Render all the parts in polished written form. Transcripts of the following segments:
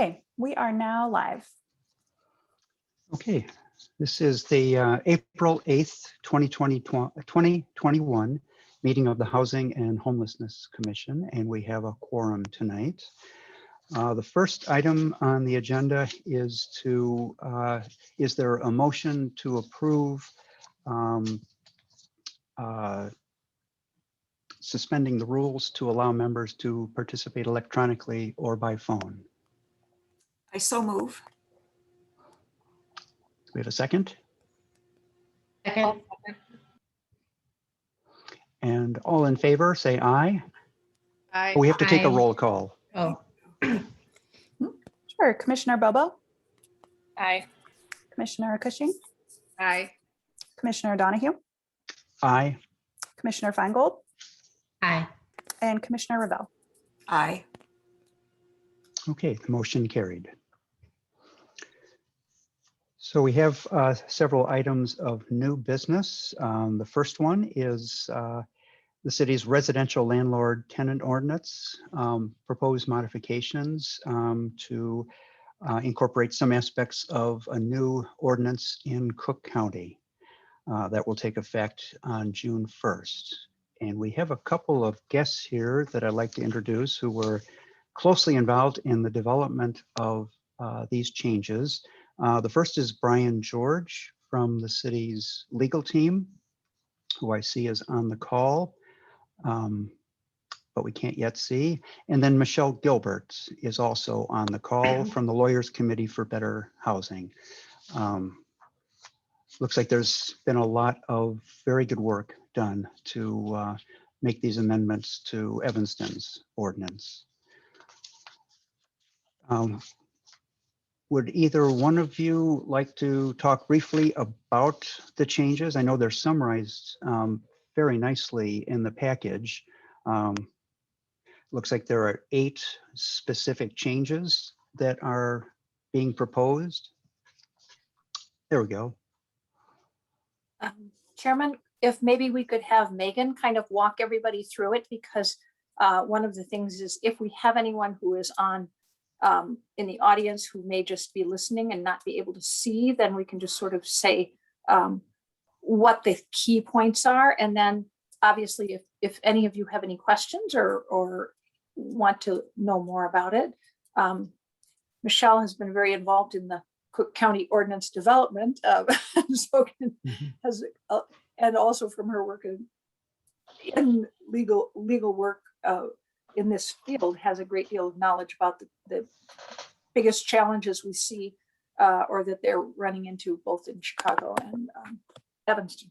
Okay, we are now live. Okay, this is the April 8th, 2021 meeting of the Housing and Homelessness Commission, and we have a quorum tonight. The first item on the agenda is is there a motion to approve suspending the rules to allow members to participate electronically or by phone? I so move. Do we have a second? Second. And all in favor, say aye. Aye. We have to take a Aye. roll call. Oh, Sure, Commissioner Bobo, aye. Commissioner Cushing, Aye. Commissioner Donahue, Aye. Commissioner Feingold, Aye. and Commissioner Revelle. Aye. Okay, the motion carried. So we have several items of new business. The first one is the city's residential landlord tenant ordinance, proposed modifications to incorporate some aspects of a new ordinance in Cook County that will take effect on June 1st. And we have a couple of guests here that I'd like to introduce who were closely involved in the development of these changes. The first is Brian George from the city's legal team, who I see is on the call, but we can't yet see. And then Michelle Gilbert is also on the call from the Lawyers Committee for Better Housing. Looks like there's been a lot of very good work done to make these amendments to Evanston's ordinance. Would either one of you like to talk briefly about the changes? I know they're summarized very nicely in the package. Looks like there are 8 specific changes that are being proposed. There we go. Chairman, if maybe we could have Megan kind of walk everybody through it, because one of the things is if we have anyone who is on in the audience who may just be listening and not be able to see, then we can just sort of say what the key points are. And then obviously if any of you have any questions or want to know more about it, Michelle has been very involved in the Cook County ordinance development, so has and also from her work in legal work in this field, has a great deal of knowledge about the biggest challenges we see or that they're running into both in Chicago and Evanston.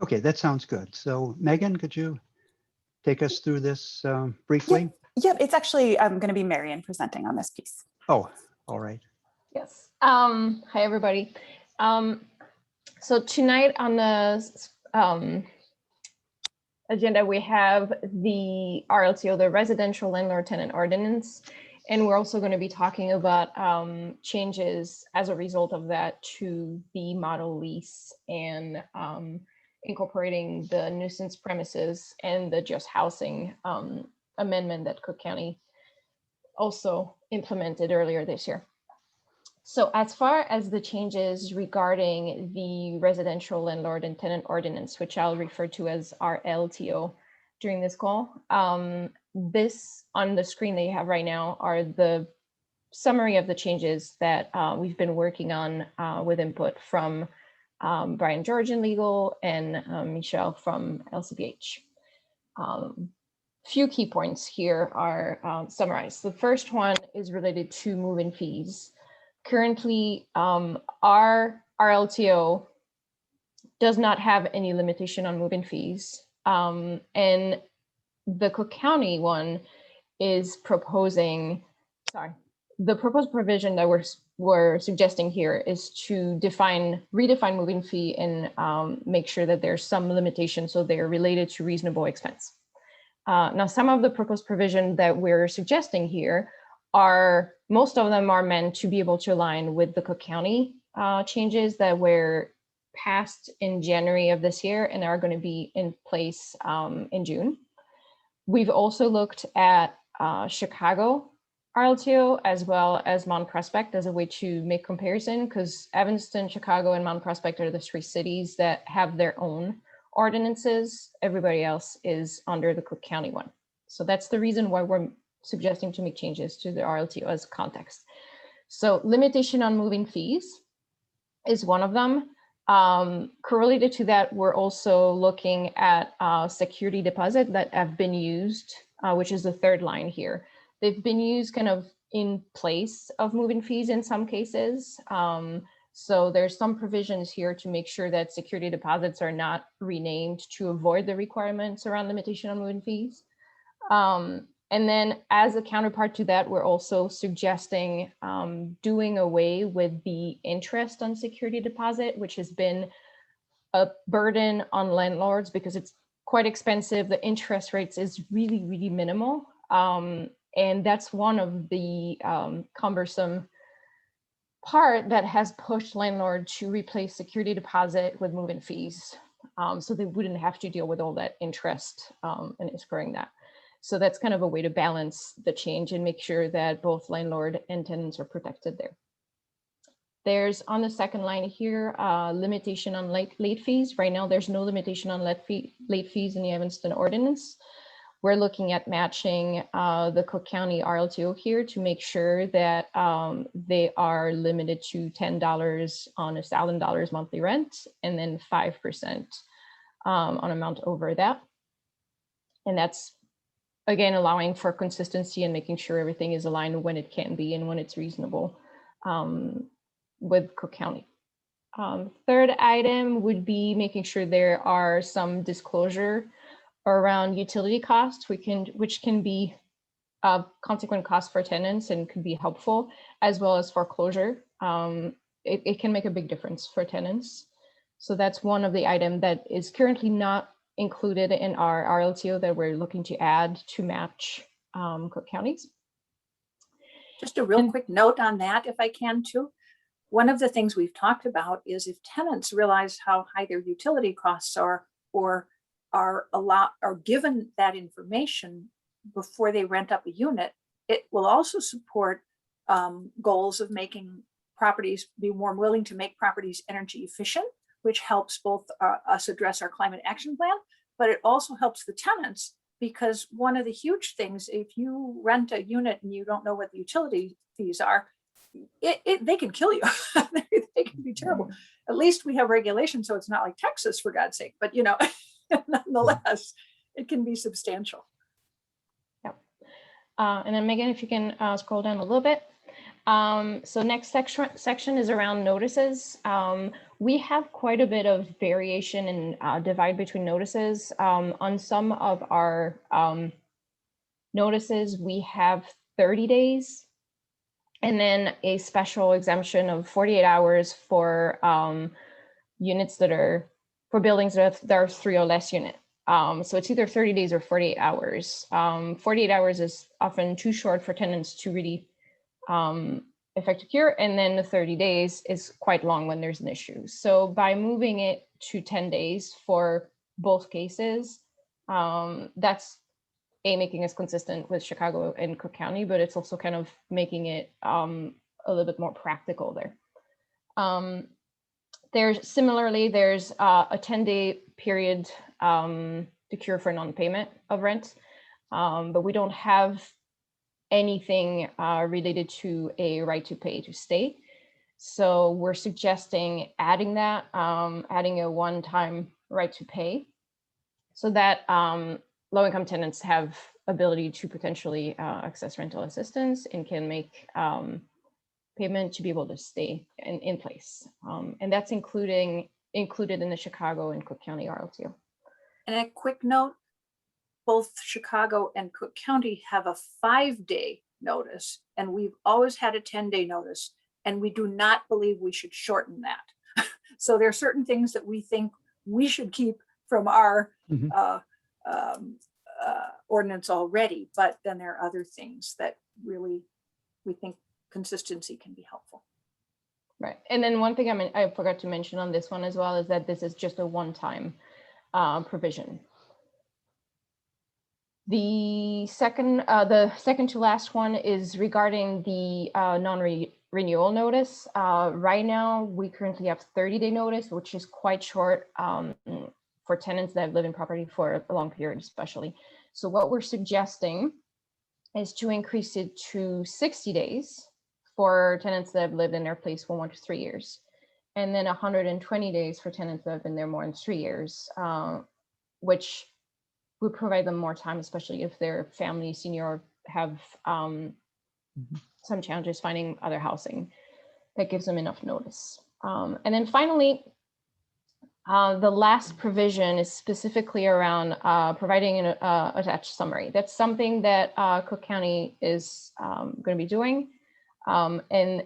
Okay, that sounds good. So Megan, could you take us through this briefly? Yep, it's actually going to be Marion presenting on this piece. Oh, all right. Yes. Hi, everybody. So tonight on the agenda, we have the RLTO, the Residential Landlord Tenant Ordinance, and we're also going to be talking about changes as a result of that to the model lease and incorporating the nuisance premises and the just housing amendment that Cook County also implemented earlier this year. So as far as the changes regarding the residential landlord and tenant ordinance, which I'll refer to as RLTO during this call, this on the screen that you have right now are the summary of the changes that we've been working on with input from Brian George in legal and Michelle from LCBH. Few key points here are summarized. The first one is related to move-in fees. Currently, our RLTO does not have any limitation on move-in fees. And the Cook County one is proposing, the proposed provision that we're suggesting here is to redefine move-in fee and make sure that there's some limitation so they're related to reasonable expense. Now, some of the proposed provision that we're suggesting here most of them are meant to be able to align with the Cook County changes that were passed in January of this year and are going to be in place in June. We've also looked at Chicago RLTO as well as Mount Prospect as a way to make comparison, because Evanston, Chicago, and Mount Prospect are the three cities that have their own ordinances. Everybody else is under the Cook County one. So that's the reason why we're suggesting to make changes to the RLTO as context. So limitation on moving fees is one of them. Correlated to that, we're also looking at security deposit that have been used, which is the third line here. They've been used kind of in place of moving fees in some cases. So there's some provisions here to make sure that security deposits are not renamed to avoid the requirements around limitation on moving fees. And then as a counterpart to that, we're also suggesting doing away with the interest on security deposit, which has been a burden on landlords because it's quite expensive. The interest rates is really, really minimal. And that's one of the cumbersome part that has pushed landlord to replace security deposit with move-in fees. So they wouldn't have to deal with all that interest and incurring that. So that's kind of a way to balance the change and make sure that both landlord and tenants are protected there. There's on the second line here, limitation on late fees. Right now, there's no limitation on late fees in the Evanston ordinance. We're looking at matching the Cook County RLTO here to make sure that they are limited to $10 on $1,000 monthly rent, and then 5% on amount over that. And that's, again, allowing for consistency and making sure everything is aligned when it can be and when it's reasonable with Cook County. Third item would be making sure there are some disclosure around utility costs, which can be consequent costs for tenants and could be helpful, as well as foreclosure. It can make a big difference for tenants. So that's one of the items that is currently not included in our RLTO that we're looking to add to match Cook County's. Just a real quick note on that, if I can too. One of the things we've talked about is if tenants realize how high their utility costs are, or are given that information before they rent up a unit, it will also support goals of making properties, be more willing to make properties energy efficient, which helps both us address our climate action plan, but it also helps the tenants, because one of the huge things, if you rent a unit and you don't know what the utility fees are, they can kill you. They can be terrible. At least we have regulation, so it's not like Texas, for God's sake, but you know, nonetheless, it can be substantial. Yep. And then Megan, if you can scroll down a little bit. So next section is around notices. We have quite a bit of variation and divide between notices. On some of our notices, we have 30 days, and then a special exemption of 48 hours for units that are, for buildings that are 3 or less unit. So it's either 30 days or 48 hours. 48 hours is often too short for tenants to really effect a cure, and then the 30 days is quite long when there's an issue. So by moving it to 10 days for both cases, that's making us consistent with Chicago and Cook County, but it's also kind of making it a little bit more practical there. There's a 10-day period to cure for non-payment of rent, but we don't have anything related to a right to pay to stay. So we're suggesting adding that, adding a one-time right to pay, so that low-income tenants have ability to potentially access rental assistance and can make payment to be able to stay in place. And that's included in the Chicago and Cook County RLTO. And a quick note, both Chicago and Cook County have a 5-day notice, and we've always had a 10-day notice, and we do not believe we should shorten that. So there are certain things that we think we should keep from our ordinance already, but then there are other things that really we think consistency can be helpful. Right. And then one thing I forgot to mention on this one as well is that this is just a one-time provision. The second to last one is regarding the non-renewal notice. Right now, we currently have 30-day notice, which is quite short for tenants that live in property for a long period, especially. So what we're suggesting is to increase it to 60 days for tenants that have lived in their place for 1 to 3 years, and then 120 days for tenants that have been there more than 3 years, which would provide them more time, especially if their family, senior, have some challenges finding other housing. That gives them enough notice. And then finally, the last provision is specifically around providing an attached summary. That's something that Cook County is going to be doing. And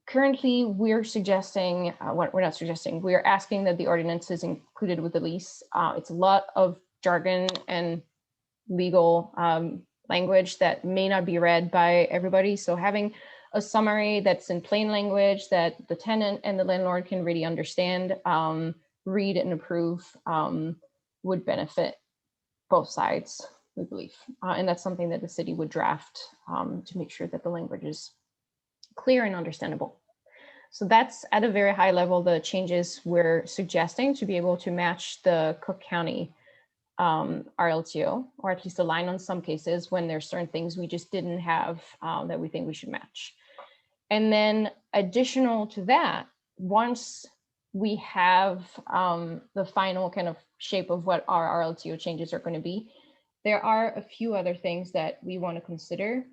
currently we're suggesting, we're not suggesting, we're asking that the ordinance is included with the lease. It's a lot of jargon and legal language that may not be read by everybody. So having a summary that's in plain language that the tenant and the landlord can really understand, read and approve, would benefit both sides, we believe. And that's something that the city would draft to make sure that the language is clear and understandable. So that's at a very high level, the changes we're suggesting to be able to match the Cook County RLTO, or at least align on some cases when there's certain things we just didn't have that we think we should match. And then additional to that, once we have the final kind of shape of what our RLTO changes are going to be, there are a few other things that we want to consider.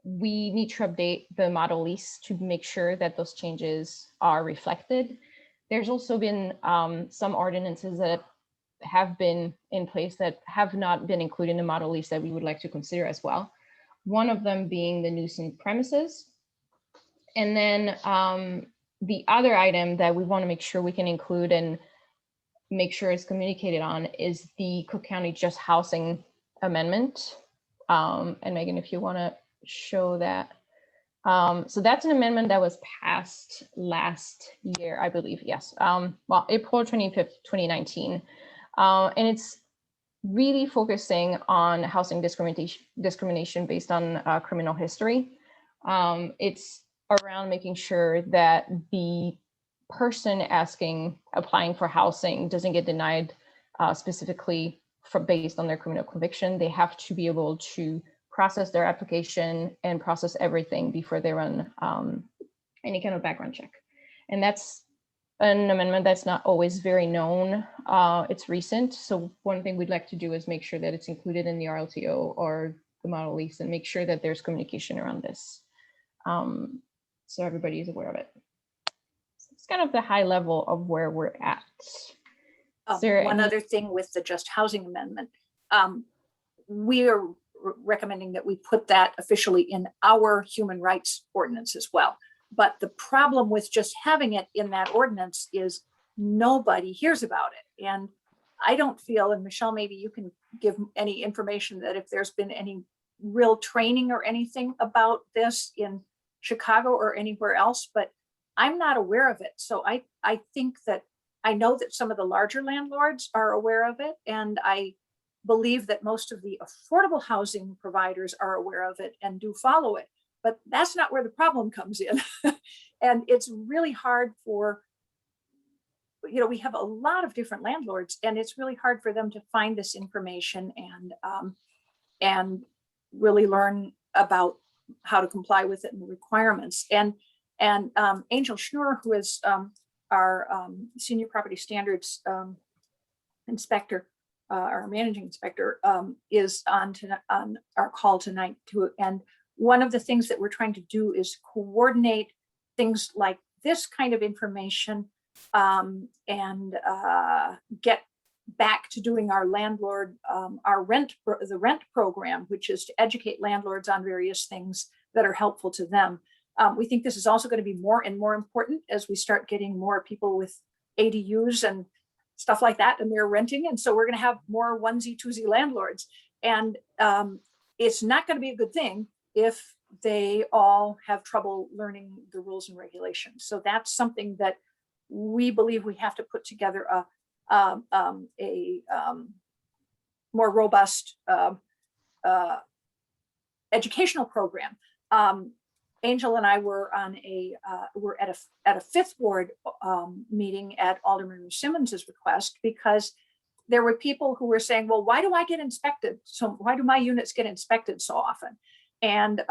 We need to update the model lease to make sure that those changes are reflected. There's also been some ordinances that have been in place that have not been included in the model lease that we would like to consider as well. One of them being the nuisance premises. And then the other item that we want to make sure we can include and make sure it's communicated on is the Cook County Just Housing Amendment. And Megan, if you want to show that. So that's an amendment that was passed last year, I believe. Yes. Well, April 25th, 2019. And it's really focusing on housing discrimination based on criminal history. It's around making sure that the person applying for housing doesn't get denied specifically based on their criminal conviction. They have to be able to process their application and process everything before they run any kind of background check. And that's an amendment that's not always very known. It's recent. So one thing we'd like to do is make sure that it's included in the RLTO or the model lease and make sure that there's communication around this. So everybody is aware of it. So it's kind of the high level of where we're at. One other thing with the Just Housing Amendment, we are recommending that we put that officially in our human rights ordinance as well. But the problem with just having it in that ordinance is nobody hears about it. And I don't feel, and Michelle, maybe you can give any information that if there's been any real training or anything about this in Chicago or anywhere else, but I'm not aware of it. So I think that I know that some of the larger landlords are aware of it. And I believe that most of the affordable housing providers are aware of it and do follow it. But that's not where the problem comes in. And it's really hard for, we have a lot of different landlords and it's really hard for them to find this information and really learn about how to comply with it and the requirements. And Angel Schnur, who is our senior property standards inspector, our managing inspector, is on our call tonight too. And one of the things that we're trying to do is coordinate things like this kind of information and get back to doing our landlord, the rent program, which is to educate landlords on various things that are helpful to them. We think this is also going to be more and more important as we start getting more people with ADUs and stuff like that, and they're renting. And so we're going to have more onesie, twosie landlords. And it's not going to be a good thing if they all have trouble learning the rules and regulations. So that's something that we believe we have to put together more robust educational program. Angel and I were on we're at a fifth ward meeting at Alderman Simmons's request, because there were people who were saying, well, why do I get inspected? So why do my units get inspected so often? And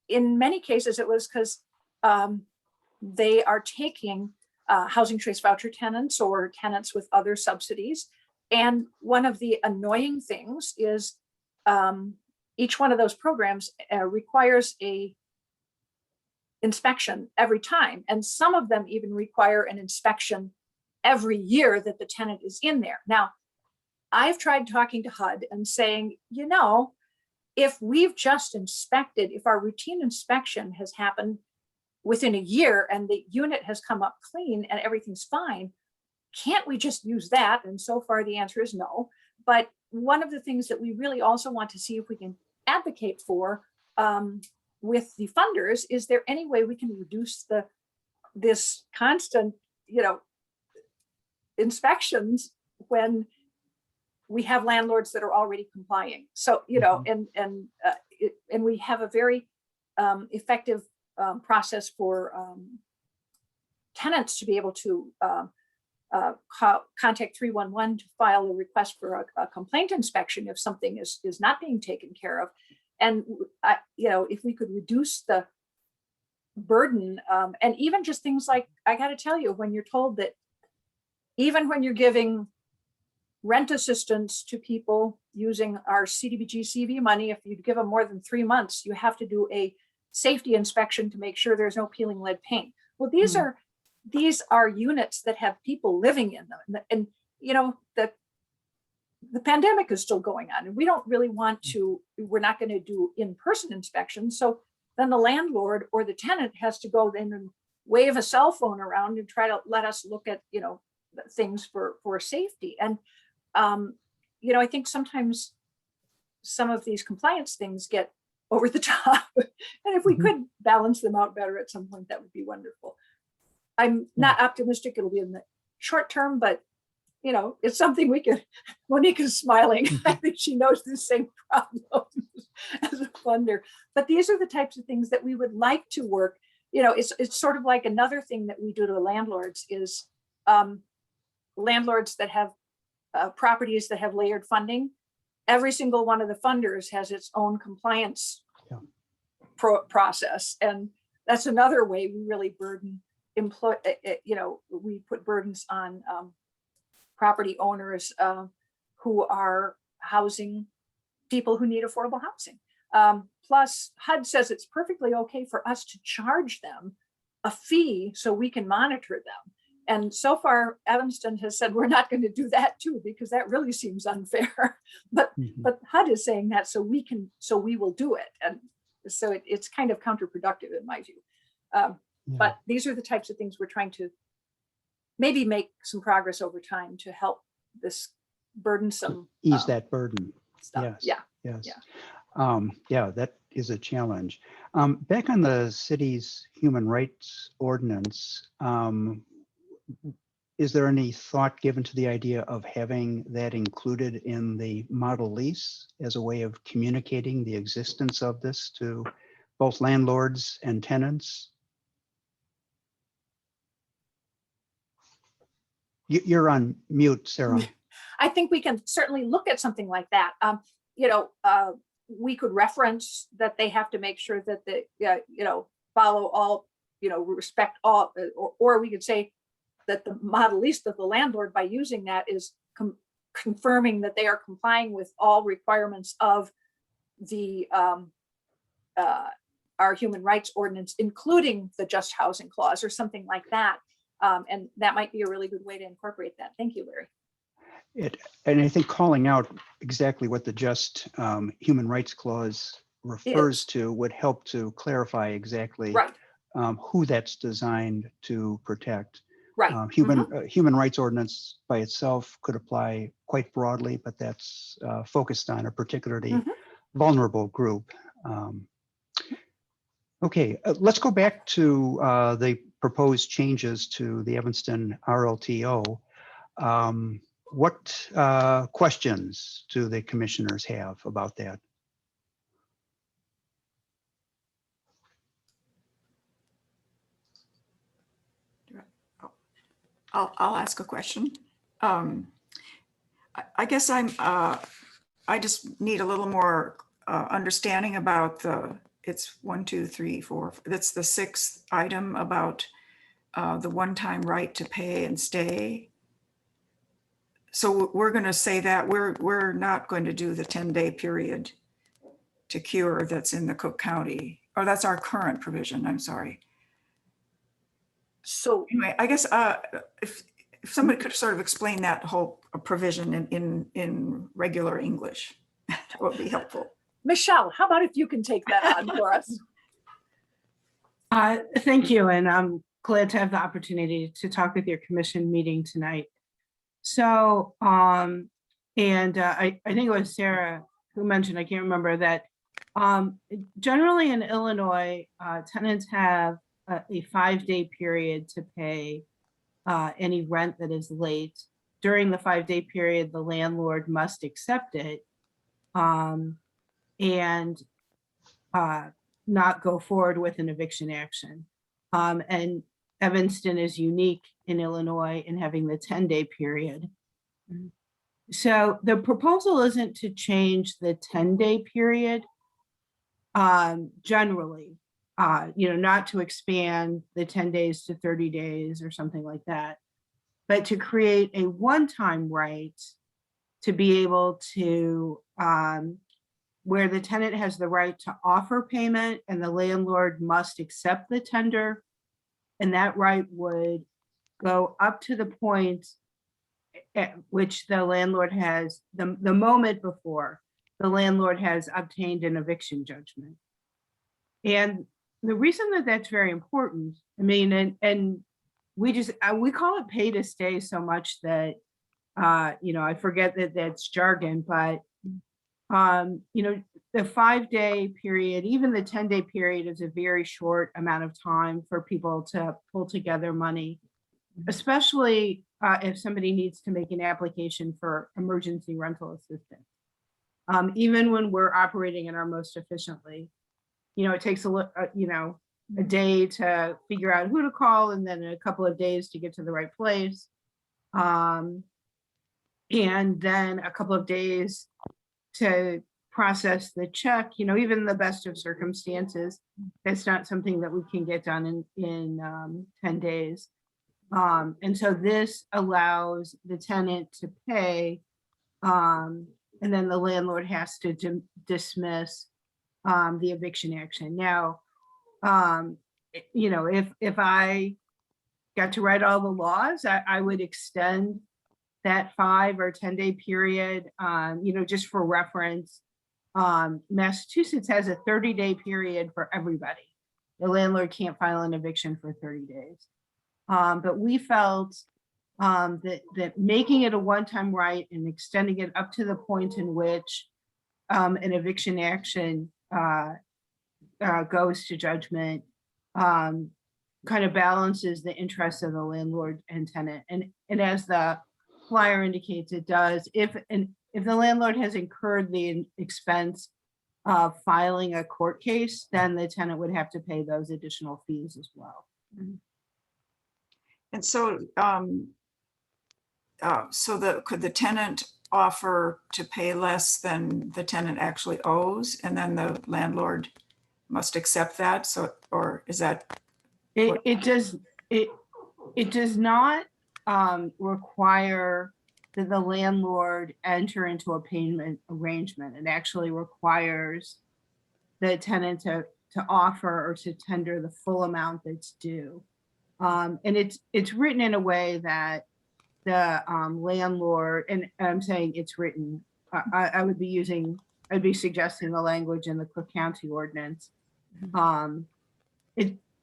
in many cases, it was because they are taking housing choice voucher tenants or tenants with other subsidies. And one of the annoying things is each one of those programs requires a inspection every time. And some of them even require an inspection every year that the tenant is in there. Now, I've tried talking to HUD and saying, you know, if we've just inspected, if our routine inspection has happened within a year and the unit has come up clean and everything's fine, can't we just use that? And so far the answer is no. But one of the things that we really also want to see if we can advocate for with the funders, is there any way we can reduce this constant, you know, inspections when we have landlords that are already complying? So, you know, and we have a very effective process for tenants to be able to contact 311 to file a request for a complaint inspection if something is not being taken care of. And you know, if we could reduce the burden, and even just things like, I got to tell you, when you're told that even when you're giving rent assistance to people using our CDBG CV money, if you give them more than 3 months, you have to do a safety inspection to make sure there's no peeling lead paint. Well, these are units that have people living in them, and you know, the pandemic is still going on, and we don't really want to, we're not going to do in-person inspections. So then the landlord or the tenant has to go in and wave a cell phone around and try to let us look at, you know, things for safety. And you know, I think sometimes some of these compliance things get over the top, and if we could balance them out better at some point, that would be wonderful. I'm not optimistic it'll be in the short term, but you know, it's something we could. Monica's smiling. I think she knows the same problem as a funder. But these are the types of things that we would like to work. You know, it's sort of like another thing that we do to landlords is landlords that have properties that have layered funding. Every single one of the funders has its own compliance process, and that's another way we really burden you know, we put burdens on property owners who are housing people who need affordable housing. Plus, HUD says it's perfectly okay for us to charge them a fee so we can monitor them. And so far, Evanston has said we're not going to do that too, because that really seems unfair. But HUD is saying that so we will do it. And so it's kind of counterproductive in my view. But these are the types of things we're trying to maybe make some progress over time to help this burdensome ease that burden stuff. Yes. That is a challenge. Back on the city's human rights ordinance, is there any thought given to the idea of having that included in the model lease as a way of communicating the existence of this to both landlords and tenants? You're on mute, Sarah. I think we can certainly look at something like that. You know, we could reference that they have to make sure that they, you know, follow all, you know, respect all, or we could say that the model lease that the landlord, by using that, is confirming that they are complying with all requirements of the our human rights ordinance, including the just housing clause or something like that. And that might be a really good way to incorporate that. Thank you, Larry. And I think calling out exactly what the just human rights clause refers to would help to clarify exactly who that's designed to protect. Right. Human rights ordinance by itself could apply quite broadly, but that's focused on a particularly vulnerable group. Okay, let's go back to the proposed changes to the Evanston RLTO. What questions do the commissioners have about that? I'll ask a question. I guess I just need a little more understanding about it's 1, 2, 3, 4. That's the 6th item about the one-time right to pay and stay. So we're going to say that we're not going to do the 10-day period to cure that's in the Cook County, or that's our current provision. I'm sorry. So Anyway, I guess if somebody could sort of explain that whole provision in regular English, that would be helpful. Michelle, how about if you can take that on for us? Thank you, and I'm glad to have the opportunity to talk with your commission meeting tonight. So, I think it was Sarah who mentioned, I can't remember, that generally in Illinois, tenants have a 5-day period to pay any rent that is late. During the 5-day period, the landlord must accept it and not go forward with an eviction action. And Evanston is unique in Illinois in having the 10-day period. So the proposal isn't to change the 10-day period generally, not to expand the 10 days to 30 days or something like that, but to create a one-time right to be able to, where the tenant has the right to offer payment and the landlord must accept the tender. And that right would go up to the point at which the landlord has, the moment before the landlord has obtained an eviction judgment. And the reason that that's very important, I mean, and we call it pay to stay so much that, I forget that that's jargon, but, the 5-day period, even the 10-day period is a very short amount of time for people to pull together money, especially if somebody needs to make an application for emergency rental assistance. Even when we're operating in our most efficiently, it takes a day to figure out who to call and then a couple of days to get to the right place. And then a couple of days to process the check, even the best of circumstances, that's not something that we can get done in 10 days. And so this allows the tenant to pay, and then the landlord has to dismiss the eviction action. Now, if I got to write all the laws, I would extend that 5 or 10-day period, just for reference. Massachusetts has a 30-day period for everybody. The landlord can't file an eviction for 30 days. But we felt that making it a one-time right and extending it up to the point in which an eviction action goes to judgment kind of balances the interests of the landlord and tenant. And as the flyer indicates, it does. If the landlord has incurred the expense of filing a court case, then the tenant would have to pay those additional fees as well. And so, could the tenant offer to pay less than the tenant actually owes, and then the landlord must accept that? So, or is that? It does not require that the landlord enter into a payment arrangement. It actually requires the tenant to offer or to tender the full amount that's due. And it's written in a way that the landlord, and I'm saying it's written, I'd be suggesting the language in the Cook County Ordinance.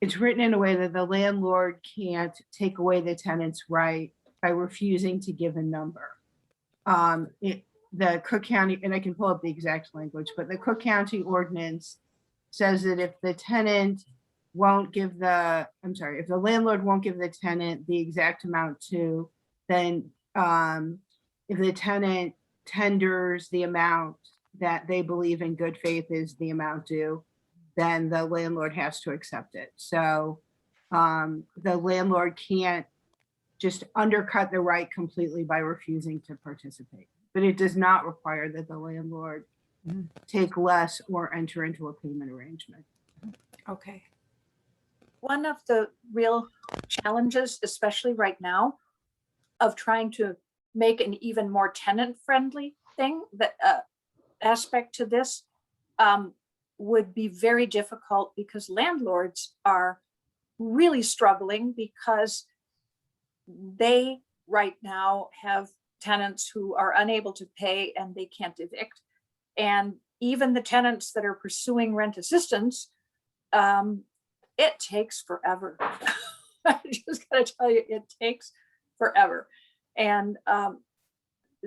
It's written in a way that the landlord can't take away the tenant's right by refusing to give a number. The Cook County, and I can pull up the exact language, but the Cook County Ordinance says that if the tenant won't give if the landlord won't give the tenant the exact amount to, then if the tenant tenders the amount that they believe in good faith is the amount due, then the landlord has to accept it. So the landlord can't just undercut the right completely by refusing to participate. But it does not require that the landlord take less or enter into a payment arrangement. Okay. One of the real challenges, especially right now, of trying to make an even more tenant-friendly thing, that aspect to this would be very difficult because landlords are really struggling because they right now have tenants who are unable to pay and they can't evict. And even the tenants that are pursuing rent assistance, it takes forever. I just gotta tell you, it takes forever. And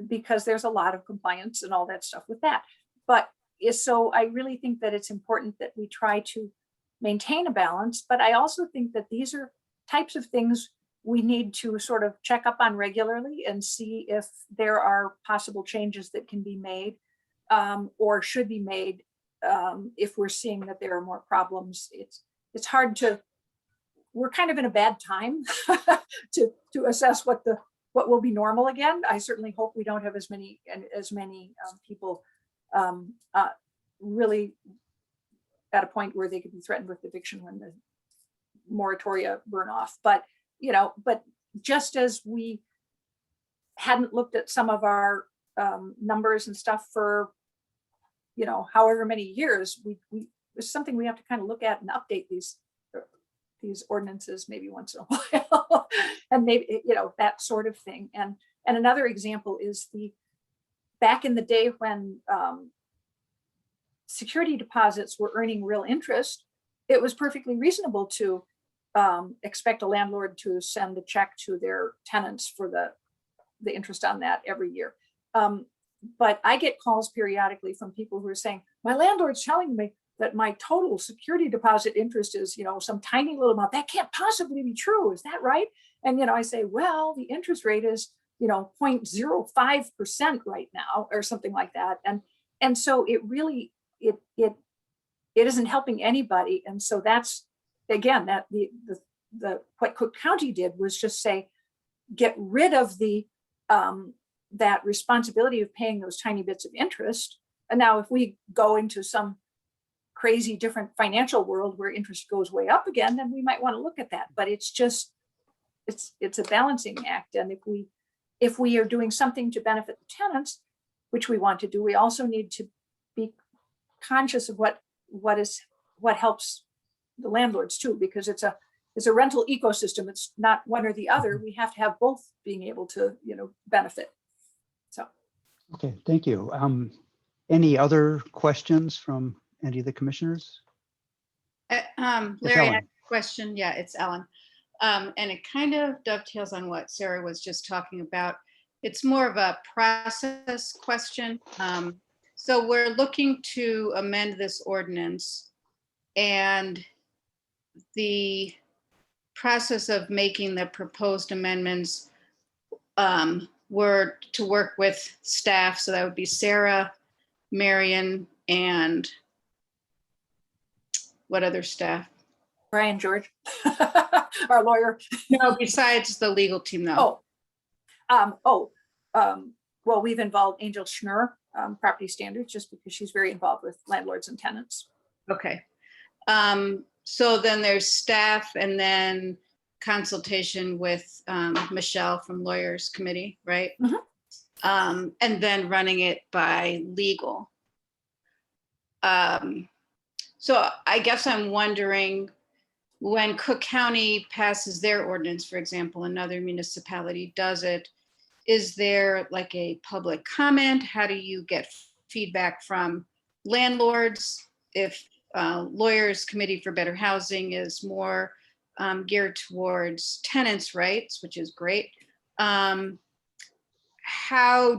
because there's a lot of compliance and all that stuff with that. But so I really think that it's important that we try to maintain a balance, but I also think that these are types of things we need to sort of check up on regularly and see if there are possible changes that can be made or should be made if we're seeing that there are more problems. It's hard to, we're kind of in a bad time to assess what will be normal again. I certainly hope we don't have as many people really at a point where they could be threatened with eviction when the moratoria burn off. But but just as we hadn't looked at some of our numbers and stuff for however many years, it's something we have to kind of look at and update these ordinances maybe once in a while, and maybe that sort of thing. And another example is back in the day when security deposits were earning real interest, it was perfectly reasonable to expect a landlord to send a check to their tenants for the interest on that every year. But I get calls periodically from people who are saying, my landlord's telling me that my total security deposit interest is, some tiny little amount. That can't possibly be true. Is that right? And, I say, well, the interest rate is, 0.05% right now or something like that. And so it really, it isn't helping anybody. And so that's, again, that what Cook County did was just say, get rid of that responsibility of paying those tiny bits of interest. And now if we go into some crazy different financial world where interest goes way up again, then we might want to look at that. But it's just, it's a balancing act. And if we are doing something to benefit the tenants, which we want to do, we also need to be conscious of what helps the landlords too, because it's a rental ecosystem. It's not one or the other. We have to have both being able to, benefit. So. Okay, thank you. Any other questions from any of the commissioners? Larry, I have a question. Yeah, it's Ellen. And it kind of dovetails on what Sarah was just talking about. It's more of a process question. So we're looking to amend this ordinance, and the process of making the proposed amendments were to work with staff. So that would be Sarah, Marion, and what other staff? Brian George, our lawyer. No, besides the legal team though. Well, we've involved Angel Schnur, Property Standards, just because she's very involved with landlords and tenants. Okay. So then there's staff and then consultation with Michelle from Lawyers Committee, right? Mm-hmm. And then running it by legal. So I guess I'm wondering, when Cook County passes their ordinance, for example, another municipality does it, is there like a public comment? How do you get feedback from landlords? If Lawyers Committee for Better Housing is more geared towards tenants' rights, which is great. How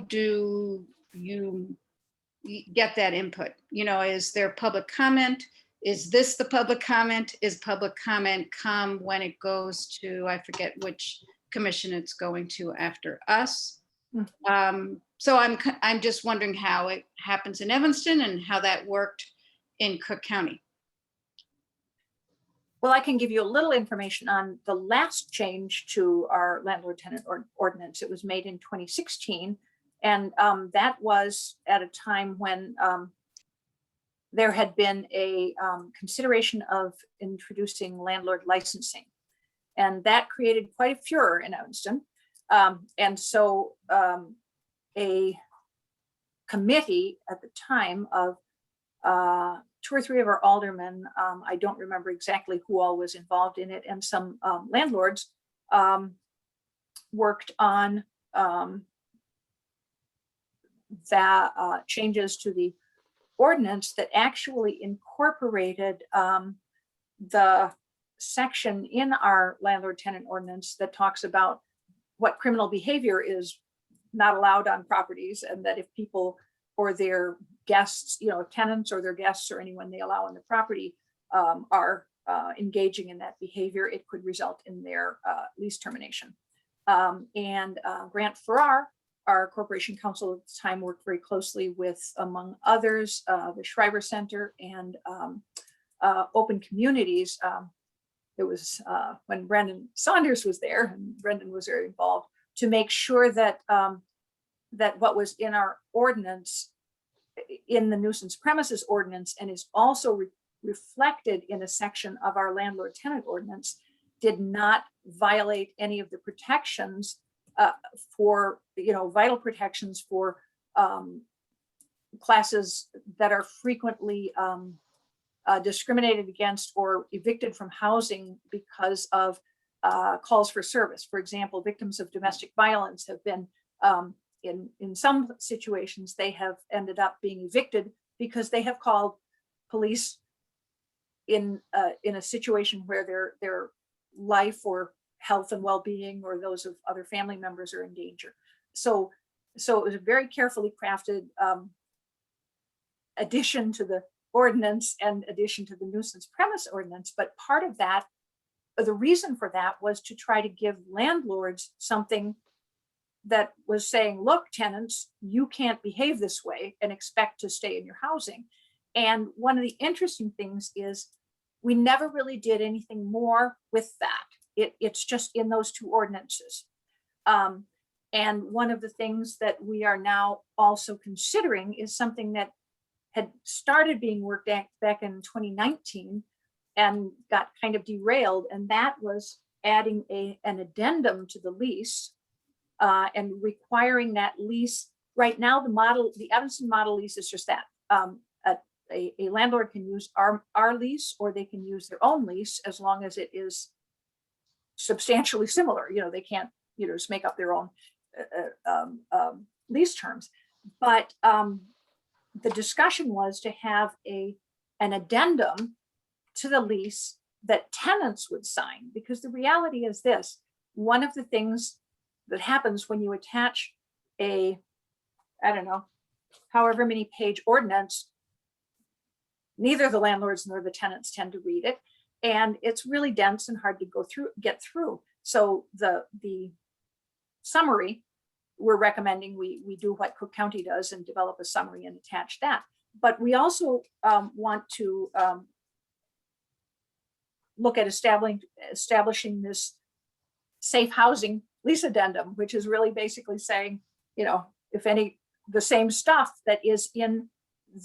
do you get that input? Is there public comment? Is this the public comment? Is public comment come when it goes to, I forget which commission it's going to after us? So I'm just wondering how it happens in Evanston and how that worked in Cook County. Well, I can give you a little information on the last change to our landlord tenant ordinance. It was made in 2016. And that was at a time when there had been a consideration of introducing landlord licensing. And that created quite a furor in Evanston. And so a committee at the time of 2 or 3 of our aldermen, I don't remember exactly who all was involved in it, and some landlords worked on that changes to the ordinance that actually incorporated the section in our landlord tenant ordinance that talks about what criminal behavior is not allowed on properties, and that if people or their guests, tenants or their guests or anyone they allow on the property are engaging in that behavior, it could result in their lease termination. Grant Farrar, our corporation counsel at the time, worked very closely with, among others, the Schreiber Center and Open Communities. It was when Brendan Saunders was there, and Brendan was very involved, to make sure that that what was in our ordinance, in the nuisance premises ordinance, and is also reflected in a section of our landlord tenant ordinance, did not violate any of the protections for, vital protections for classes that are frequently discriminated against or evicted from housing because of calls for service. For example, victims of domestic violence have been, in some situations, they have ended up being evicted because they have called police in a situation where their life or health and well-being or those of other family members are in danger. So it was a very carefully crafted addition to the ordinance and addition to the nuisance premise ordinance. But part of that, the reason for that, was to try to give landlords something that was saying, look, tenants, you can't behave this way and expect to stay in your housing. And one of the interesting things is we never really did anything more with that. It's just in those 2 ordinances. And one of the things that we are now also considering is something that had started being worked at back in 2019 and got kind of derailed. And that was adding an addendum to the lease and requiring that lease. Right now, the Evanston model lease is just that. A landlord can use our lease, or they can use their own lease, as long as it is substantially similar. They can't, just make up their own lease terms. But the discussion was to have an addendum to the lease that tenants would sign, because the reality is this: one of the things that happens when you attach however many page ordinance, neither the landlords nor the tenants tend to read it, and it's really dense and hard to get through. So the summary, we're recommending we do what Cook County does and develop a summary and attach that. But we also want to look at establishing this safe housing lease addendum, which is really basically saying, the same stuff that is in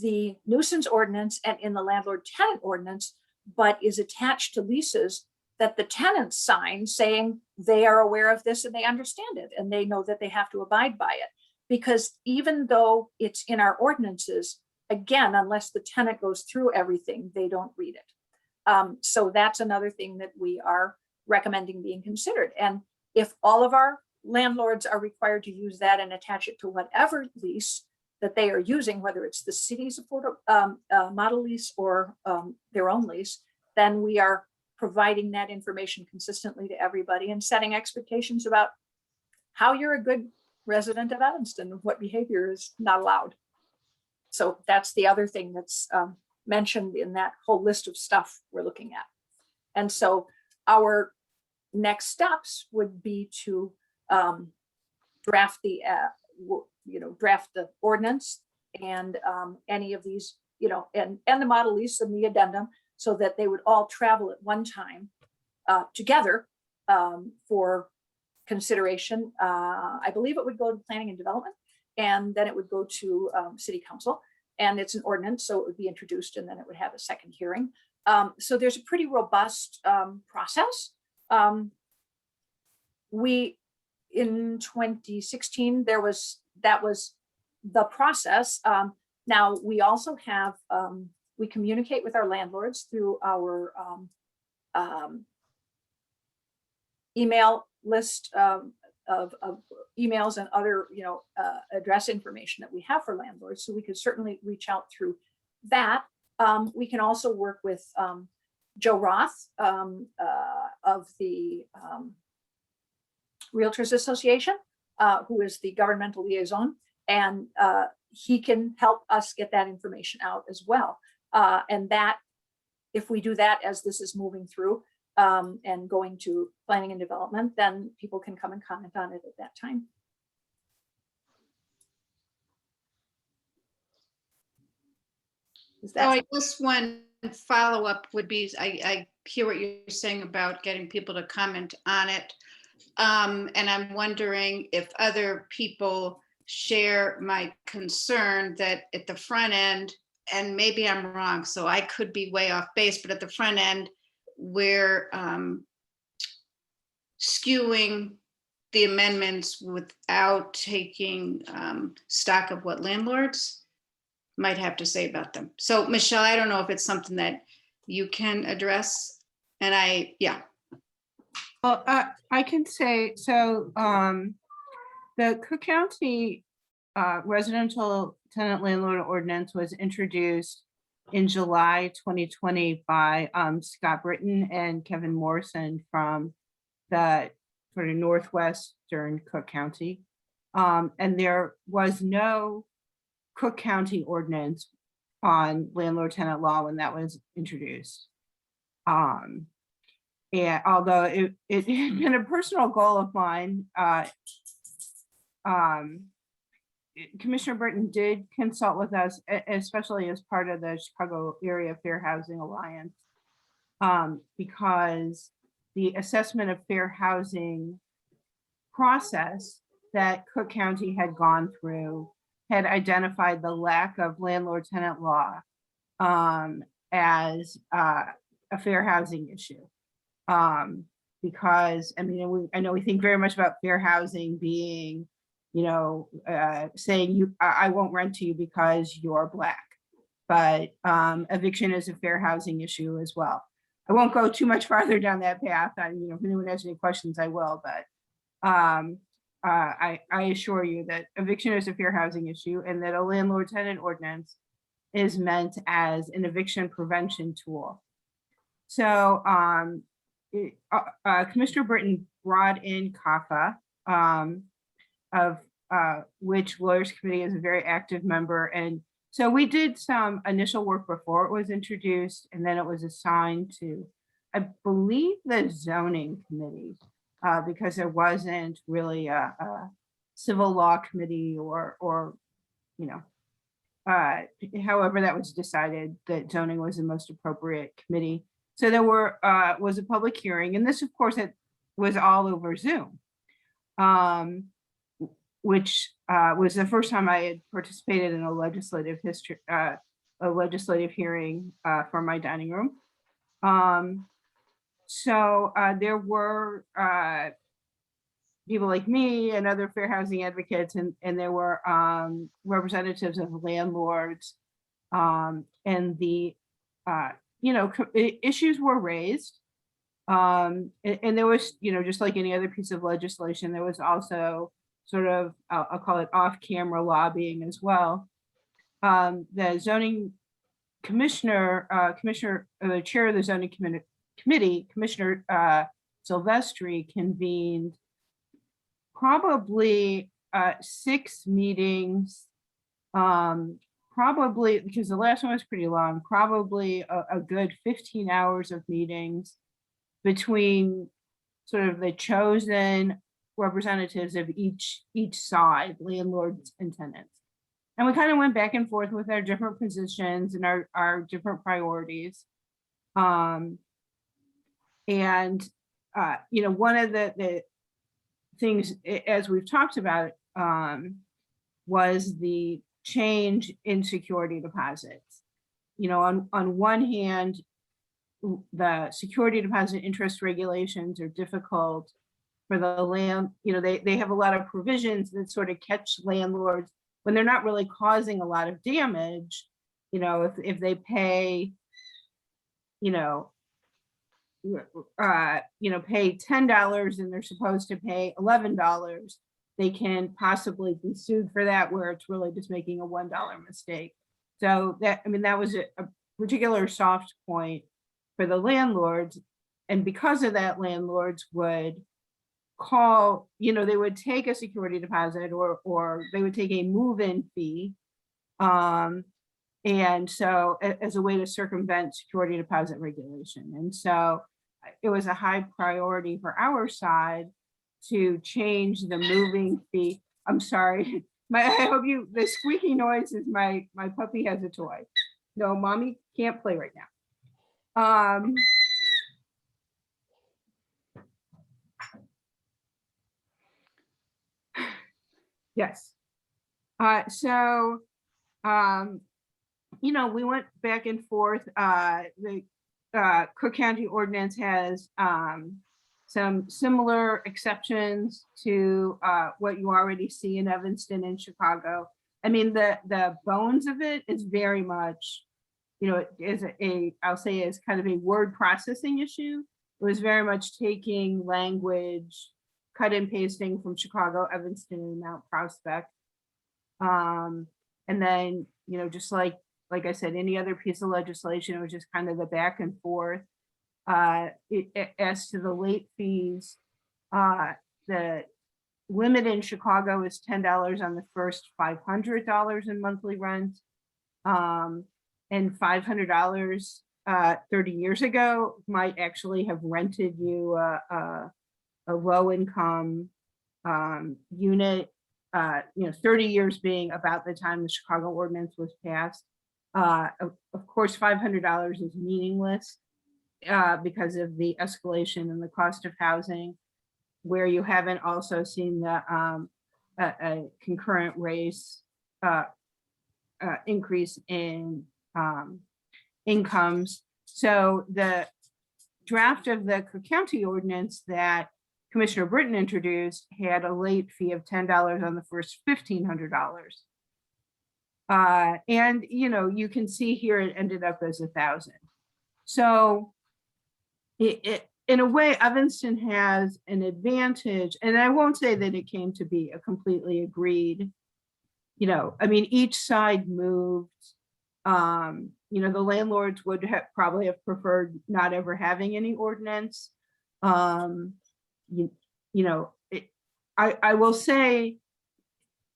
the nuisance ordinance and in the landlord tenant ordinance, but is attached to leases that the tenants sign, saying they are aware of this and they understand it and they know that they have to abide by it. Because even though it's in our ordinances, again, unless the tenant goes through everything, they don't read it. So that's another thing that we are recommending being considered. And if all of our landlords are required to use that and attach it to whatever lease that they are using, whether it's the city's model lease or their own lease, then we are providing that information consistently to everybody and setting expectations about how you're a good resident of Evanston and what behavior is not allowed. So that's the other thing that's mentioned in that whole list of stuff we're looking at. And so our next steps would be to draft the, draft the ordinance and any of these, and the model lease and the addendum, so that they would all travel at one time together for consideration. I believe it would go to planning and development, and then it would go to city council, and it's an ordinance, so it would be introduced, and then it would have a second hearing. So there's a pretty robust process. In 2016, that was the process. Now we also have, we communicate with our landlords through our email list of emails and other, address information that we have for landlords. So we could certainly reach out through that. We can also work with Joe Roth of the Realtors Association, who is the governmental liaison, and he can help us get that information out as well. And that, if we do that as this is moving through and going to planning and development, then people can come and comment on it at that time. So I guess one follow-up would be, I hear what you're saying about getting people to comment on it. And I'm wondering if other people share my concern that at the front end, and maybe I'm wrong, so I could be way off base, but at the front end, we're skewing the amendments without taking stock of what landlords might have to say about them. So Michelle, I don't know if it's something that you can address. And yeah. Well, I can say, so the Cook County residential tenant landlord ordinance was introduced in July 2020 by Scott Britton and Kevin Morrison from the sort of northwestern Cook County. And there was no Cook County ordinance on landlord tenant law when that was introduced. And although it had been a personal goal of mine, Commissioner Britton did consult with us, especially as part of the Chicago Area Fair Housing Alliance, because the assessment of fair housing process that Cook County had gone through had identified the lack of landlord tenant law as a fair housing issue. Because I mean, I know we think very much about fair housing being, saying I won't rent to you because you're Black, but eviction is a fair housing issue as well. I won't go too much farther down that path. If anyone has any questions, I will, but I assure you that eviction is a fair housing issue, and that a landlord tenant ordinance is meant as an eviction prevention tool. So Commissioner Britton brought in CAFA, of which Lawyers Committee is a very active member. And so we did some initial work before it was introduced, and then it was assigned to, I believe, the zoning committee, because there wasn't really a civil law committee or however that was decided that zoning was the most appropriate committee. So there was a public hearing, and this, of course, it was all over Zoom, which was the first time I had participated in a legislative hearing from my dining room. So there were people like me and other fair housing advocates, and there were representatives of landlords, and the issues were raised. And there was, just like any other piece of legislation, there was also sort of, I'll call it off-camera lobbying as well. The zoning commissioner, the chair of the zoning committee, Commissioner Silvestri, convened probably 6 meetings, probably, because the last one was pretty long, probably a good 15 hours of meetings between sort of the chosen representatives of each side, landlords and tenants. And we kind of went back and forth with our different positions and our different priorities. And you know, one of the things, as we've talked about, was the change in security deposits. You know, on one hand, the security deposit interest regulations are difficult for the land. You know, they have a lot of provisions that sort of catch landlords when they're not really causing a lot of damage. You know, if they pay, you know, pay $10 and they're supposed to pay $11, they can possibly be sued for that, where it's really just making a $1 mistake. So that, I mean, that was a particular soft point for the landlords. And because of that, landlords would call, you know, they would take a security deposit or they would take a move-in fee. And so as a way to circumvent security deposit regulation. And so it was a high priority for our side to change the moving fee. I'm sorry. I hope you, the squeaky noise is my puppy has a toy. No, mommy can't play right now. Yes. You know, we went back and forth. The Cook County Ordinance has some similar exceptions to what you already see in Evanston and Chicago. I mean, the bones of it is very much, you know, is I'll say is kind of a word processing issue. It was very much taking language, cut and pasting from Chicago, Evanston, and Mount Prospect. And then, you know, just like I said, any other piece of legislation, it was just kind of the back and forth. As to the late fees, the limit in Chicago is $10 on the first $500 in monthly rent, and $500 30 years ago might actually have rented you a low income unit. You know, 30 years being about the time the Chicago Ordinance was passed. Of course, $500 is meaningless because of the escalation in the cost of housing, where you haven't also seen the a concurrent raise increase in incomes. So the draft of the Cook County Ordinance that Commissioner Britton introduced had a late fee of $10 on the first $1,500. And, you know, you can see here it ended up as $1,000. So in a way, Evanston has an advantage, and I won't say that it came to be a completely agreed, you know, I mean, each side moved. You know, the landlords would have probably have preferred not ever having any ordinance. You know, I will say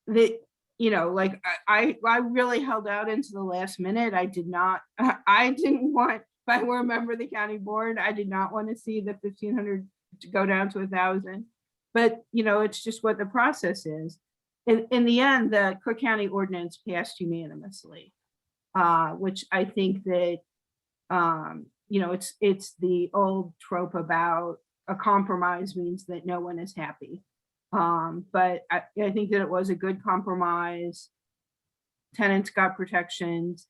that, you know, like I really held out into the last minute. I didn't want, if I were a member of the county board, I did not want to see the 1,500 to go down to 1,000. But, you know, it's just what the process is. In the end, the Cook County Ordinance passed unanimously, which I think that, you know, it's the old trope about a compromise means that no one is happy. But I think that it was a good compromise. Tenants got protections,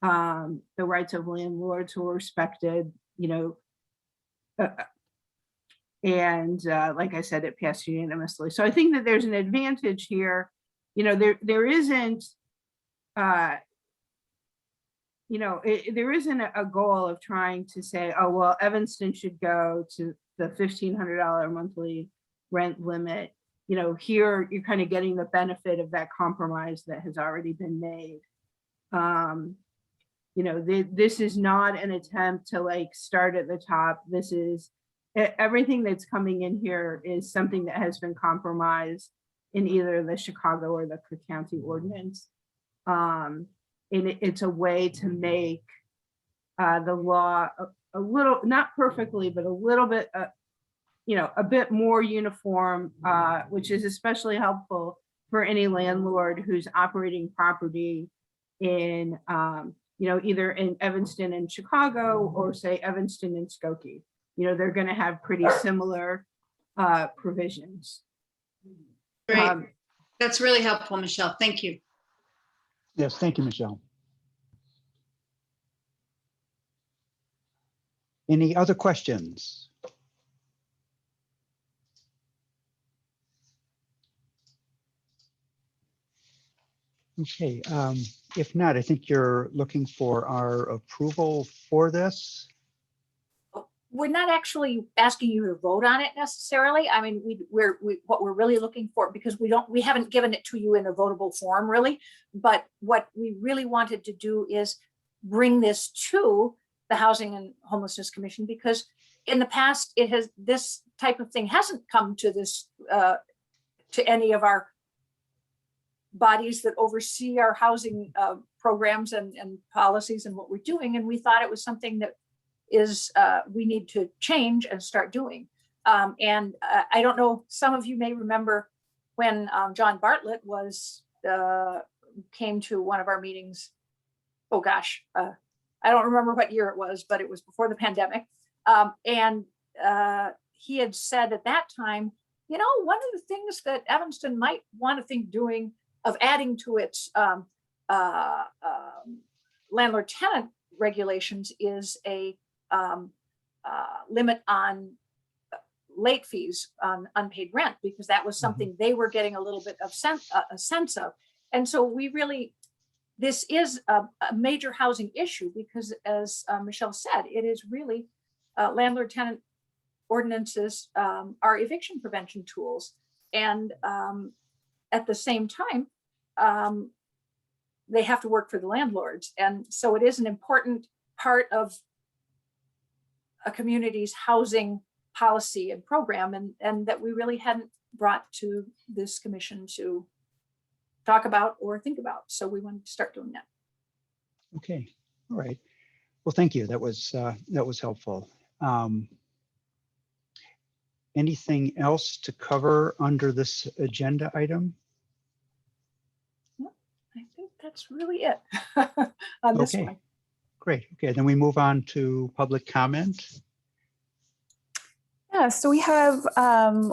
the rights of landlords were respected, you know, and like I said, it passed unanimously. So I think that there's an advantage here. You know, there isn't, you know, there isn't a goal of trying to say, oh, well, Evanston should go to the $1,500 monthly rent limit. You know, here you're kind of getting the benefit of that compromise that has already been made. You know, this is not an attempt to like start at the top. This is everything that's coming in here is something that has been compromised in either the Chicago or the Cook County Ordinance. And it's a way to make the law a little, not perfectly, but a little bit a bit more uniform, which is especially helpful for any landlord who's operating property in, either in Evanston and Chicago, or say Evanston and Skokie. They're going to have pretty similar provisions. Great. That's really helpful, Michelle. Thank you. Yes, thank you, Michelle. Any other questions? Okay, if not, I think you're looking for our approval for this. We're not actually asking you to vote on it necessarily. I mean, what we're really looking for, because we haven't given it to you in a votable form really, but what we really wanted to do is bring this to the Housing and Homelessness Commission, because in the past this type of thing hasn't come to this, to any of our bodies that oversee our housing programs and policies and what we're doing. And we thought it was something that we need to change and start doing. And I don't know, some of you may remember when John Bartlett came to one of our meetings. Oh gosh, I don't remember what year it was, but it was before the pandemic. And he had said at that time, one of the things that Evanston might want to think doing of adding to its landlord tenant regulations is a limit on late fees on unpaid rent, because that was something they were getting a little bit of a sense of. And so this is a major housing issue, because as Michelle said, it is really landlord tenant ordinances are eviction prevention tools. And at the same time, they have to work for the landlords. And so it is an important part of a community's housing policy and program, and that we really hadn't brought to this commission to talk about or think about. So we wanted to start doing that. Okay, all right. Well, thank you. That was helpful. Anything else to cover under this agenda item? I think that's really it on this one. Great. Okay, then we move on to public comment. Yeah, so we have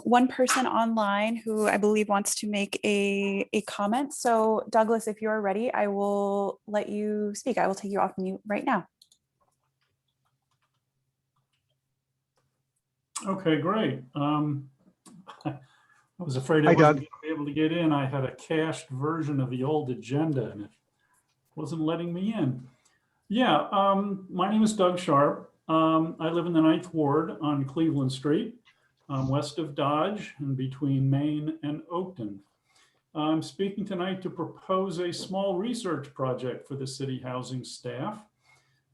one person online who I believe wants to make a comment. So Douglas, if you're ready, I will let you speak. I will take you off mute right now. Okay, great. I was afraid I Hi, wasn't Doug. going to be able to get in. I had a cached version of the old agenda and it wasn't letting me in. Yeah, my name is Doug Sharp. I live in the 9th Ward on Cleveland Street, west of Dodge and between Main and Oakton. I'm speaking tonight to propose a small research project for the city housing staff.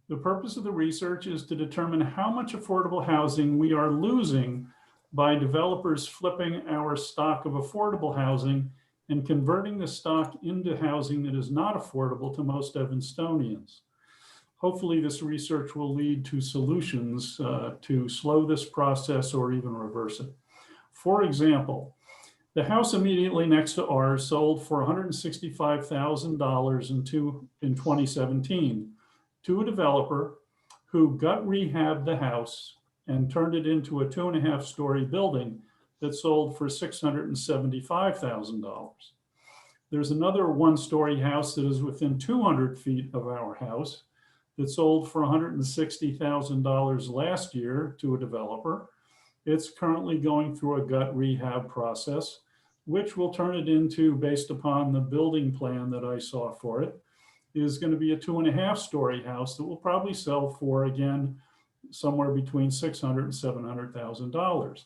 The purpose of the research is to determine how much affordable housing we are losing by developers flipping our stock of affordable housing and converting the stock into housing that is not affordable to most Evanstonians. Hopefully this research will lead to solutions to slow this process or even reverse it. For example, the house immediately next to ours sold for $165,000 in 2017 to a developer who gut rehabbed the house and turned it into a 2.5-story building that sold for $675,000. There's another 1-story house that is within 200 feet of our house that sold for $160,000 last year to a developer. It's currently going through a gut rehab process, which will turn it into, based upon the building plan that I saw for it, is going to be a 2.5-story house that will probably sell for, again, somewhere between $600,000 and $700,000.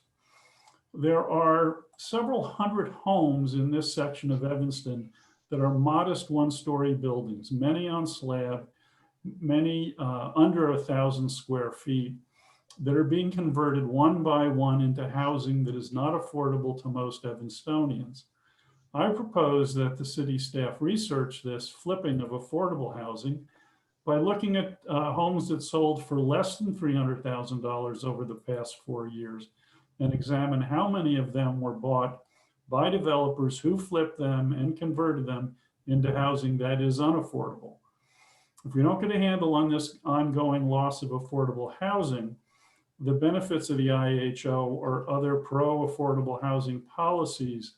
There are several hundred homes in this section of Evanston that are modest 1-story buildings, many on slab, many under 1,000 square feet, that are being converted one by one into housing that is not affordable to most Evanstonians. I propose that the city staff research this flipping of affordable housing by looking at homes that sold for less than $300,000 over the past 4 years and examine how many of them were bought by developers who flipped them and converted them into housing that is unaffordable. If we don't get a handle on this ongoing loss of affordable housing, the benefits of the IHO or other pro-affordable housing policies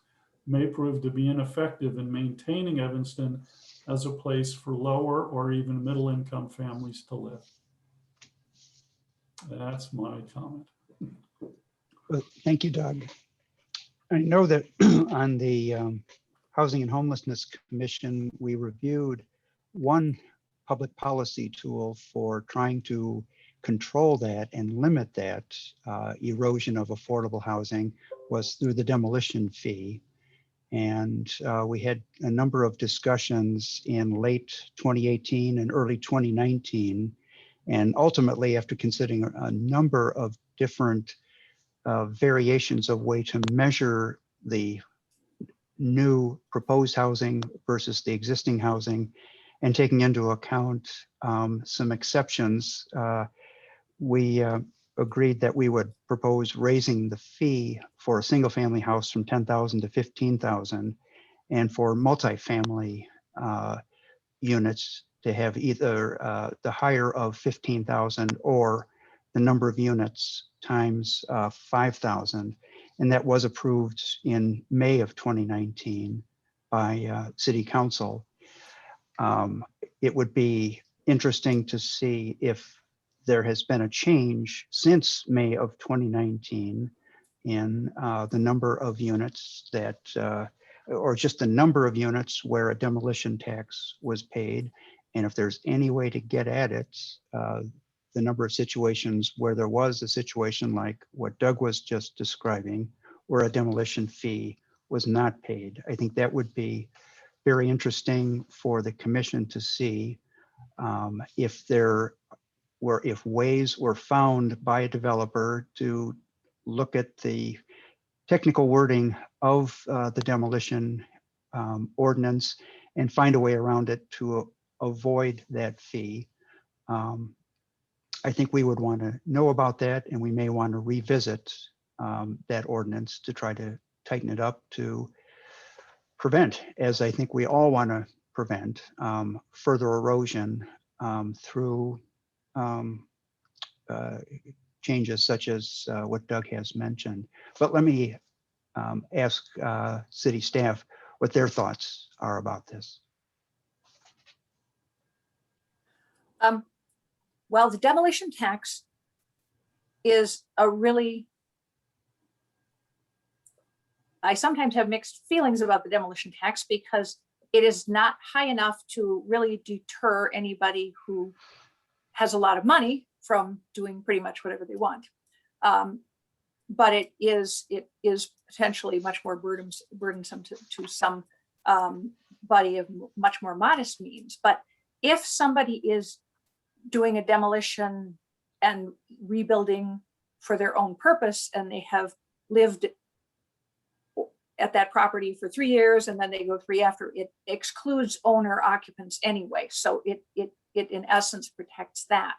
may prove to be ineffective in maintaining Evanston as a place for lower or even middle-income families to live. That's my comment. Well, thank you, Doug. I know that on the Housing and Homelessness Commission, we reviewed one public policy tool for trying to control that and limit that erosion of affordable housing was through the demolition fee. And we had a number of discussions in late 2018 and early 2019. And ultimately, after considering a number of different variations of way to measure the new proposed housing versus the existing housing, and taking into account some exceptions, we agreed that we would propose raising the fee for a single family house from 10,000 to 15,000, and for multifamily units to have either the higher of 15,000 or the number of units times 5,000. And that was approved in May of 2019 by City Council. It would be interesting to see if there has been a change since May of 2019 in the number of units that, or just the number of units where a demolition tax was paid. And if there's any way to get at it, the number of situations where there was a situation like what Doug was just describing, where a demolition fee was not paid. I think that would be very interesting for the commission to see if ways were found by a developer to look at the technical wording of the demolition ordinance and find a way around it to avoid that fee. I think we would want to know about that, and we may want to revisit that ordinance to try to tighten it up to prevent, as I think we all want to prevent, further erosion through changes such as what Doug has mentioned. But let me ask city staff what their thoughts are about this. Well, the demolition tax is a really, I sometimes have mixed feelings about the demolition tax because it is not high enough to really deter anybody who has a lot of money from doing pretty much whatever they want. But it is potentially much more burdensome to some body of much more modest means. But if somebody is doing a demolition and rebuilding for their own purpose, and they have lived at that property for 3 years, and then they go 3 after, it excludes owner occupants anyway. So it in essence protects that.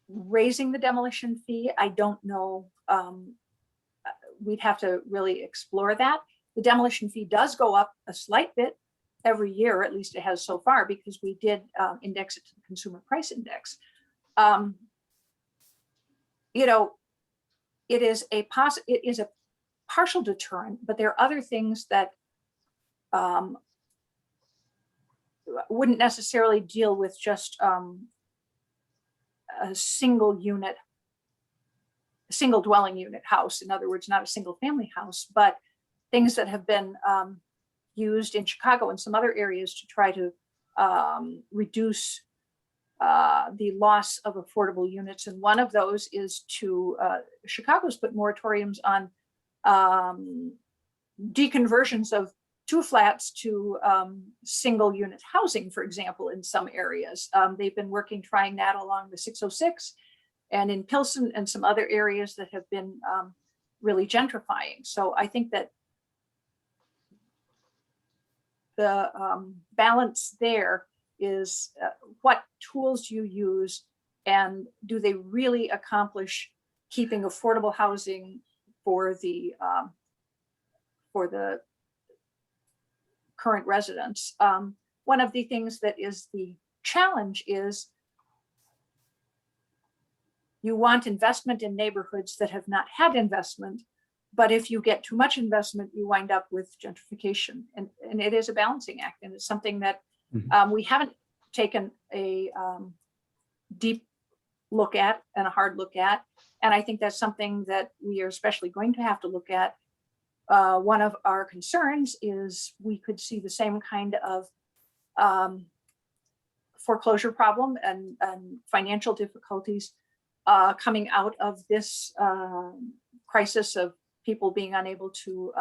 Raising the demolition fee, I don't know. We'd have to really explore that. The demolition fee does go up a slight bit every year, at least it has so far, because we did index it to the consumer price index. You know, it is a partial deterrent, but there are other things that wouldn't necessarily deal with just a single dwelling unit house. In other words, not a single family house, but things that have been used in Chicago and some other areas to try to reduce the loss of affordable units. And one of those is to, Chicago's put moratoriums on deconversions of 2 flats to single unit housing, for example, in some areas. They've been trying that along the 606 and in Pilsen and some other areas that have been really gentrifying. So I think that the balance there is what tools you use And do they really accomplish keeping affordable housing for the current residents? One of the things that is the challenge is you want investment in neighborhoods that have not had investment, but if you get too much investment, you wind up with gentrification. And it is a balancing act, and it's something that we haven't taken a deep look at and a hard look at. And I think that's something that we are especially going to have to look at. One of our concerns is we could see the same kind of foreclosure problem and financial difficulties coming out of this crisis of people being unable to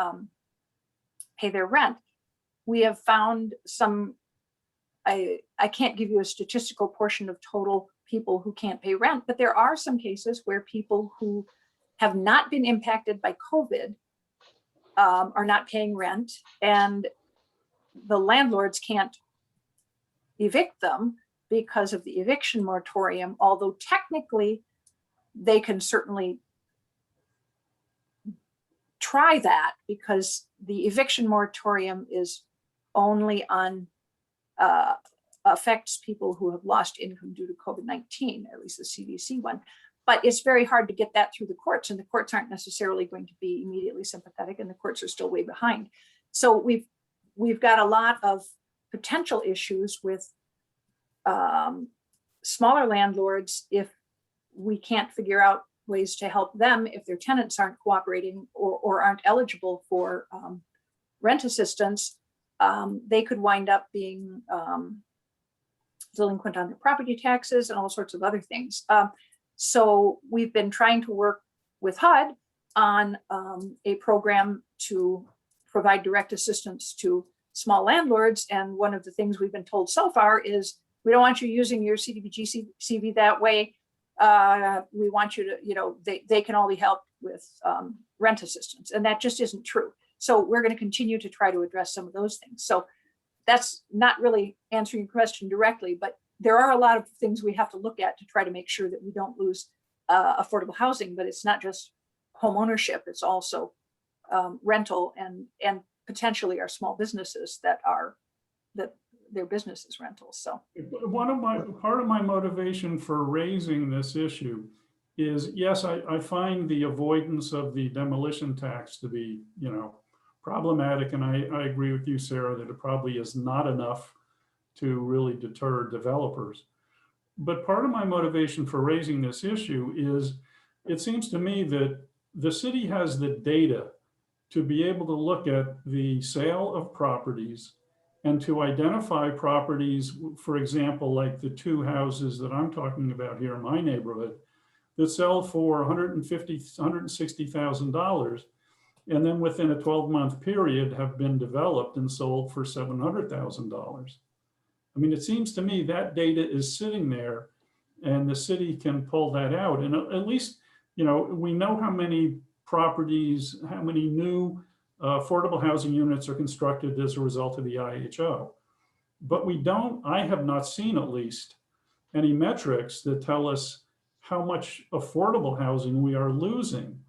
pay their rent. We have found some, I can't give you a statistical portion of total people who can't pay rent, but there are some cases where people who have not been impacted by COVID are not paying rent, and the landlords can't evict them because of the eviction moratorium, although technically they can certainly try that because the eviction moratorium is only on affects people who have lost income due to COVID-19, at least the CDC one. But it's very hard to get that through the courts, and the courts aren't necessarily going to be immediately sympathetic, and the courts are still way behind. So we've got a lot of potential issues with smaller landlords if we can't figure out ways to help them if their tenants aren't cooperating or aren't eligible for rent assistance. They could wind up being delinquent on their property taxes and all sorts of other things. So we've been trying to work with HUD on a program to provide direct assistance to small landlords. And one of the things we've been told so far is, we don't want you using your CDBG CV that way. We want you to, they can only help with rent assistance. And that just isn't true. So we're going to continue to try to address some of those things. So that's not really answering your question directly, but there are a lot of things we have to look at to try to make sure that we don't lose affordable housing. But it's not just home ownership, it's also rental and potentially our small businesses that their business is rentals. So part of my motivation for raising this issue is, yes, I find the avoidance of the demolition tax to be, problematic. And I agree with you, Sarah, that it probably is not enough to really deter developers. But part of my motivation for raising this issue is, it seems to me that the city has the data to be able to look at the sale of properties and to identify properties, for example, like the two houses that I'm talking about here in my neighborhood that sell for $150,000, $160,000, and then within a 12-month period have been developed and sold for $700,000. I mean, it seems to me that data is sitting there and the city can pull that out. And at least, we know how many properties, how many new affordable housing units are constructed as a result of the IHO. But I have not seen at least any metrics that tell us how much affordable housing we are losing.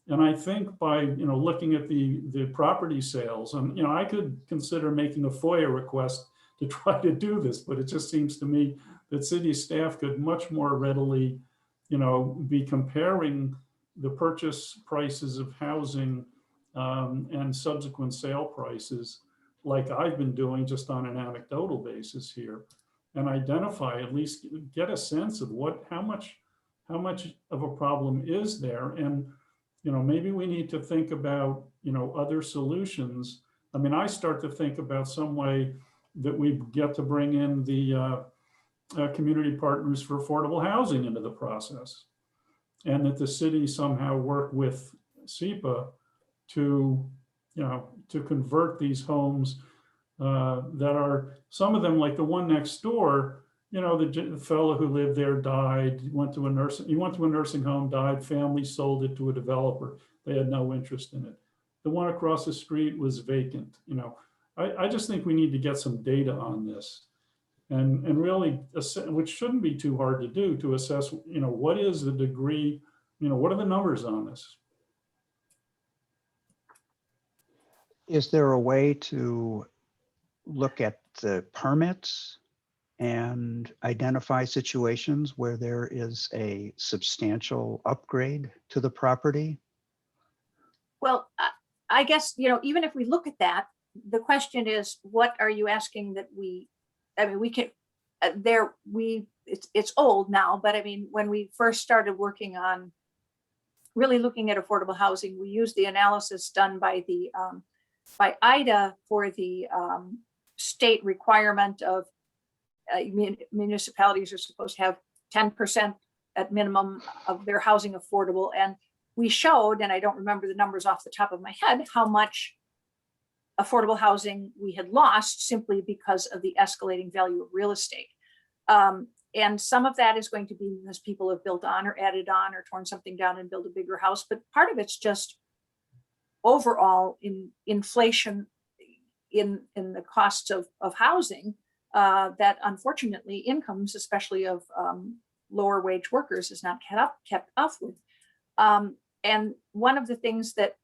And I think by looking at the property sales, and I could consider making a FOIA request to try to do this, but it just seems to me that city staff could much more readily, be comparing the purchase prices of housing and subsequent sale prices, like I've been doing just on an anecdotal basis here, and identify, at least get a sense of how much of a problem is there. And maybe we need to think about other solutions. I mean, I start to think about some way that we get to bring in the community partners for affordable housing into the process, and that the city somehow work with SEPA to convert these homes that are, some of them, like the one next door, the fellow who lived there died, he went to a nursing home, died, family sold it to a developer. They had no interest in it. The one across the street was vacant. I just think we need to get some data on this. and really, which shouldn't be too hard to do, to assess, what is the degree, what are the numbers on this? Is there a way to look at the permits and identify situations where there is a substantial upgrade to the property? Well, I guess, even if we look at that, the question is, what are you asking that we can, it's old now, but I mean, when we first started working on really looking at affordable housing, we used the analysis done by by IDA for the state requirement of municipalities are supposed to have 10% at minimum of their housing affordable. And we showed, and I don't remember the numbers off the top of my head, how much affordable housing we had lost simply because of the escalating value of real estate. And some of that is going to be because people have built on or added on or torn something down and built a bigger house. But part of it's just overall in inflation in the costs of housing that unfortunately incomes, especially of lower wage workers, is not kept up with. And one of the things that,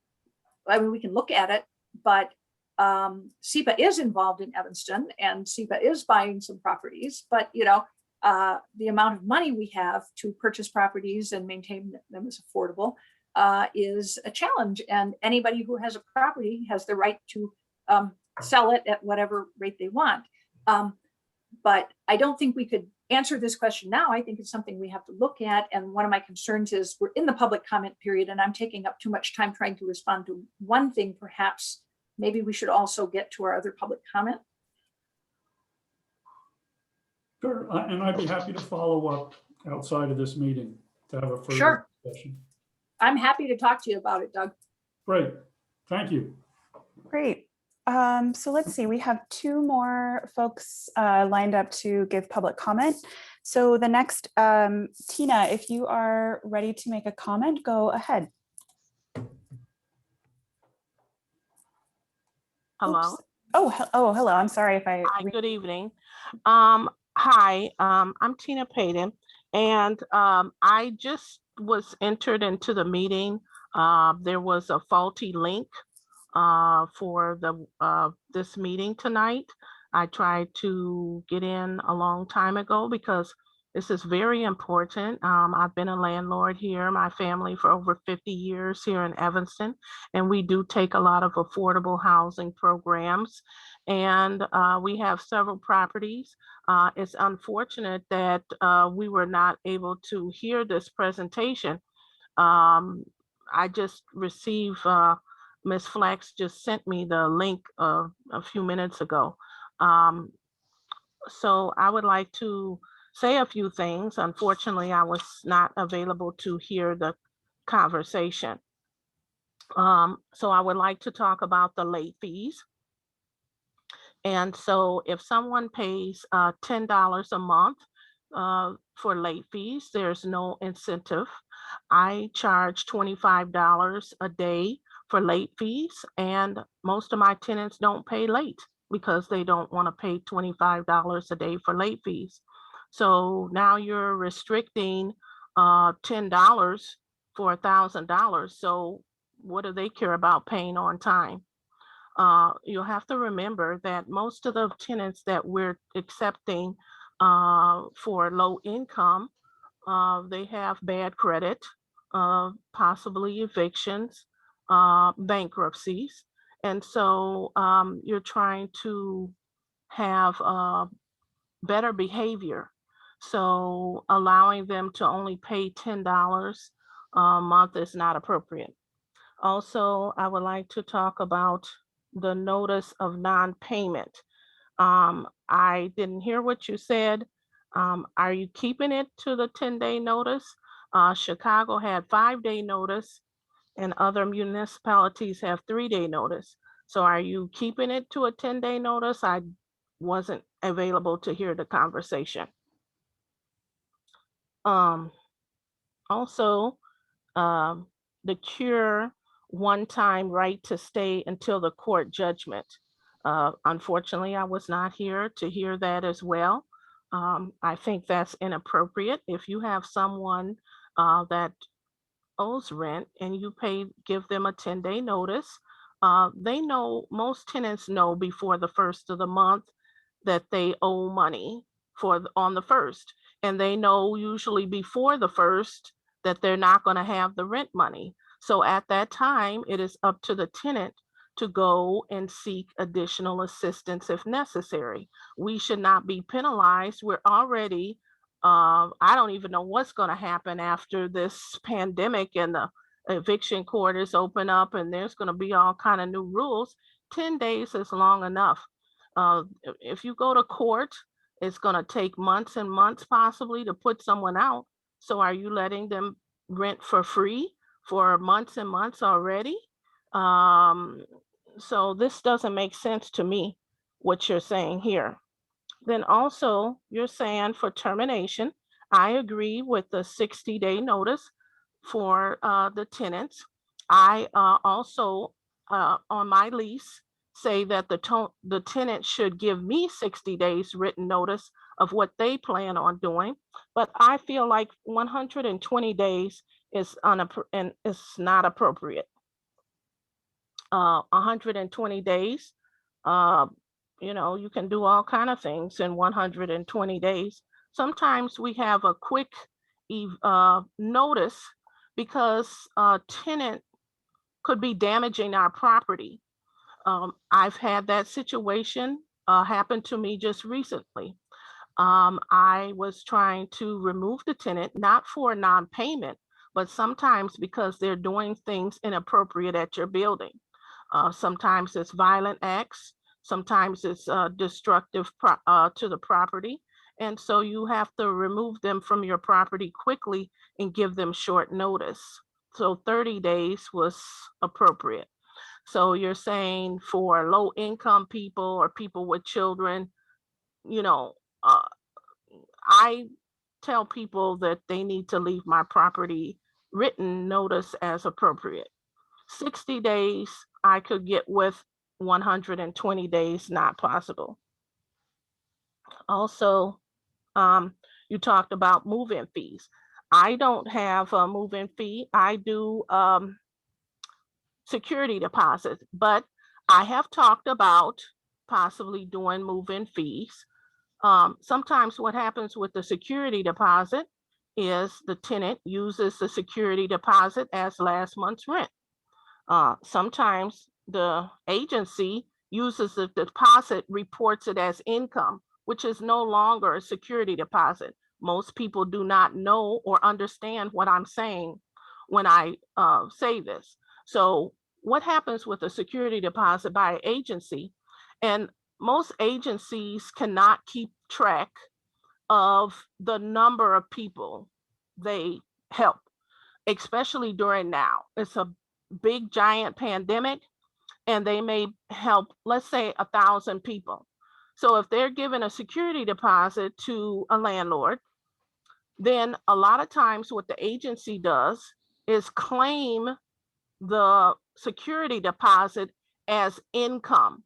we can look at it, but SEPA is involved in Evanston and SEPA is buying some properties, but the amount of money we have to purchase properties and maintain them as affordable is a challenge. And anybody who has a property has the right to sell it at whatever rate they want. But I don't think we could answer this question now. I think it's something we have to look at. And one of my concerns is we're in the public comment period and I'm taking up too much time trying to respond to one thing. Perhaps maybe we should also get to our other public comment. Sure, and I'd be happy to follow up outside of this meeting to have a further Sure. discussion. I'm happy to talk to you about it, Doug. Great, thank you. Great. So let's see, we have two more folks lined up to give public comment. So the next, Tina, if you are ready to make a comment, go ahead. Hello. Oops. Oh, hello. I'm sorry if I. Hi, good evening. Hi, I'm Tina Payton, and I just was entered into the meeting. There was a faulty link for this meeting tonight. I tried to get in a long time ago because this is very important. I've been a landlord here, my family, for over 50 years here in Evanston, and we do take a lot of affordable housing programs, and we have several properties. It's unfortunate that we were not able to hear this presentation. I just received, Ms. Flax just sent me the link a few minutes ago. So I would like to say a few things. Unfortunately, I was not available to hear the conversation. So I would like to talk about the late fees. And so if someone pays $10 a month for late fees, there's no incentive. I charge $25 a day for late fees, and most of my tenants don't pay late because they don't want to pay $25 a day for late fees. So now you're restricting $10 for $1,000. So what do they care about paying on time? You'll have to remember that most of the tenants that we're accepting for low income, they have bad credit, possibly evictions, bankruptcies. And so you're trying to have better behavior. So allowing them to only pay $10 a month is not appropriate. Also, I would like to talk about the notice of non-payment. I didn't hear what you said. Are you keeping it to the 10-day notice? Chicago had 5-day notice and other municipalities have 3-day notice. So are you keeping it to a 10-day notice? I wasn't available to hear the conversation. Also, the cure one-time right to stay until the court judgment. Unfortunately, I was not here to hear that as well. I think that's inappropriate. If you have someone that owes rent and you give them a 10-day notice, they know, most tenants know before the first of the month that they owe money on the first. And they know usually before the first that they're not going to have the rent money. So at that time, it is up to the tenant to go and seek additional assistance if necessary. We should not be penalized. We're already, I don't even know what's going to happen after this pandemic and the eviction court is open up and there's going to be all kind of new rules. 10 days is long enough. If you go to court, it's going to take months and months possibly to put someone out. So are you letting them rent for free for months and months already? So this doesn't make sense to me, what you're saying here. Then also you're saying for termination, I agree with the 60-day notice for the tenants. I also on my lease say that the tenant should give me 60 days written notice of what they plan on doing. But I feel like 120 days is and it's not appropriate. 120 days, you know, you can do all kind of things in 120 days. Sometimes we have a quick notice because a tenant could be damaging our property. I've had that situation happen to me just recently. I was trying to remove the tenant, not for non-payment, but sometimes because they're doing things inappropriate at your building. Sometimes it's violent acts, sometimes it's destructive to the property. And so you have to remove them from your property quickly and give them short notice. So 30 days was appropriate. So you're saying for low income people or people with children, you know, I tell people that they need to leave my property written notice as appropriate. 60 days I could get with, 120 days not possible. Also, you talked about move-in fees. I don't have a move-in fee. I do security deposits, but I have talked about possibly doing move-in fees. Sometimes what happens with the security deposit is the tenant uses the security deposit as last month's rent. Sometimes the agency uses the deposit, reports it as income, which is no longer a security deposit. Most people do not know or understand what I'm saying when I say this. So what happens with a security deposit by an agency? And most agencies cannot keep track of the number of people they help, especially during now. It's a big giant pandemic and they may help, let's say 1,000 people. So if they're given a security deposit to a landlord, then a lot of times what the agency does is claim the security deposit as income.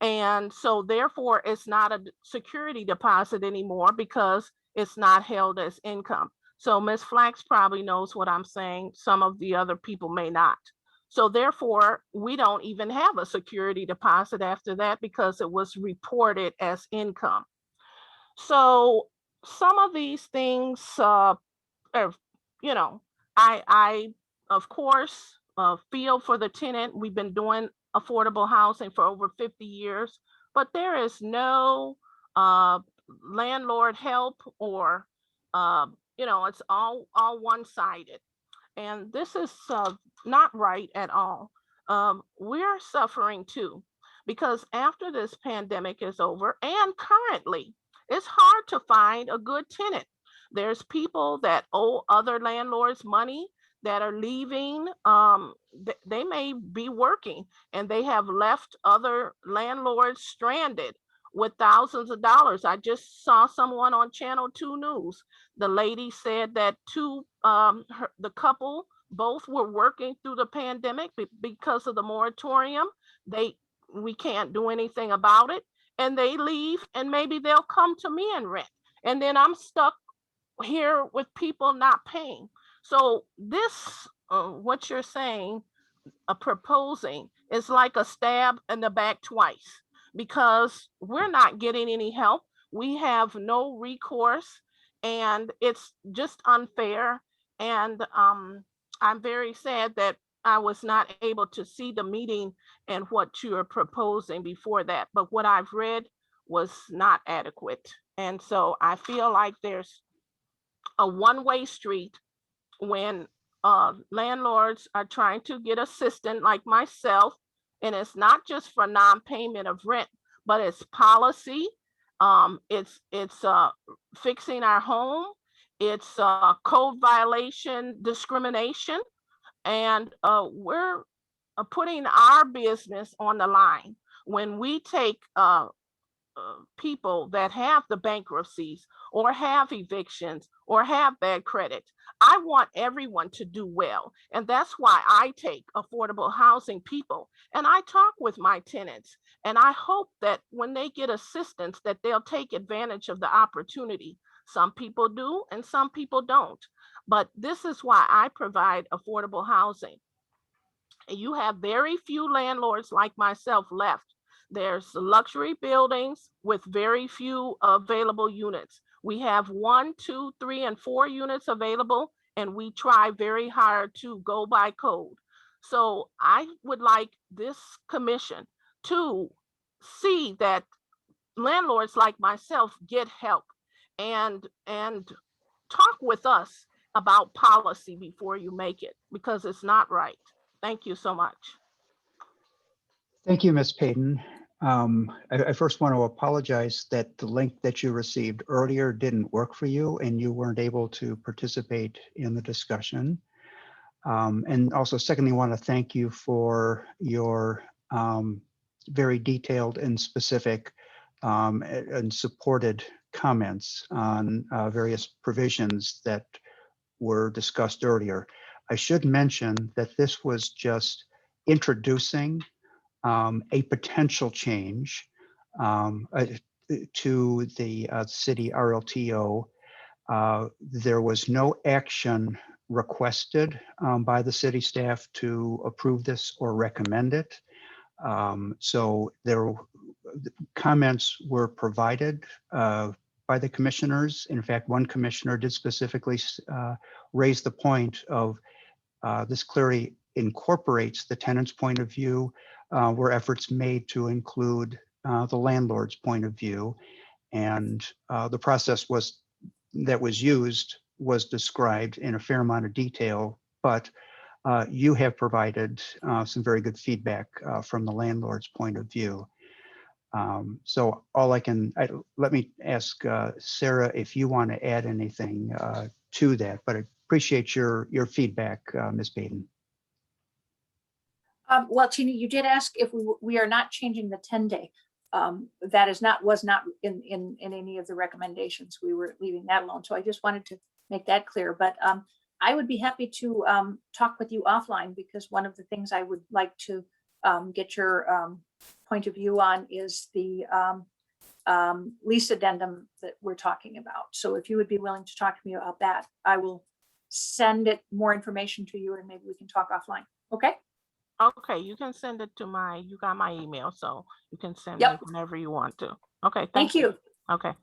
And so therefore it's not a security deposit anymore because it's not held as income. So Ms. Flax probably knows what I'm saying. Some of the other people may not. So therefore, we don't even have a security deposit after that because it was reported as income. So some of these things, you know, I of course feel for the tenant. We've been doing affordable housing for over 50 years, but there is no landlord help or, you know, it's all one-sided. And this is not right at all. We're suffering too, because after this pandemic is over and currently, it's hard to find a good tenant. There's people that owe other landlords money that are leaving. They may be working and they have left other landlords stranded with thousands of dollars. I just saw someone on Channel 2 News. The lady said that the couple both were working through the pandemic because of the moratorium. We can't do anything about it. and they leave, and maybe they'll come to me and rent. And then I'm stuck here with people not paying. So this, what you're saying, proposing is like a stab in the back twice, because we're not getting any help. We have no recourse, and it's just unfair. And I'm very sad that I was not able to see the meeting and what you are proposing before that. But what I've read was not adequate. And so I feel like there's a one-way street when landlords are trying to get assistance like myself. And it's not just for non-payment of rent, but it's policy. It's fixing our home. It's code violation, discrimination. And we're putting our business on the line when we take people that have the bankruptcies or have evictions or have bad credit. I want everyone to do well. And that's why I take affordable housing people and I talk with my tenants. And I hope that when they get assistance, that they'll take advantage of the opportunity. Some people do and some people don't. But this is why I provide affordable housing. You have very few landlords like myself left. There's luxury buildings with very few available units. We have 1, 2, 3, and 4 units available, and we try very hard to go by code. So I would like this commission to see that landlords like myself get help and talk with us about policy before you make it, because it's not right. Thank you so much. Thank you, Ms. Payton. I first want to apologize that the link that you received earlier didn't work for you and you weren't able to participate in the discussion. And also, secondly, want to thank you for your very detailed and specific and supported comments on various provisions that were discussed earlier. I should mention that this was just introducing a potential change to the city RLTO. There was no action requested by the city staff to approve this or recommend it. So comments were provided by the commissioners. In fact, one commissioner did specifically raise the point of this clearly incorporates the tenant's point of view, were efforts made to include the landlord's point of view. And the process that was used was described in a fair amount of detail, but you have provided some very good feedback from the landlord's point of view. So let me ask Sarah if you want to add anything to that, but I appreciate your feedback, Ms. Payton. Well, Tina, you did ask if we are not changing the 10-day. That was not in any of the recommendations. We were leaving that alone. So I just wanted to make that clear. But I would be happy to talk with you offline, because one of the things I would like to get your point of view on is the lease addendum that we're talking about. So if you would be willing to talk to me about that, I will send it more information to you and maybe we can talk offline. Okay? Okay, you can send it to you got my email, so you can send Yep. it whenever you want to. Okay, Thank you. Okay.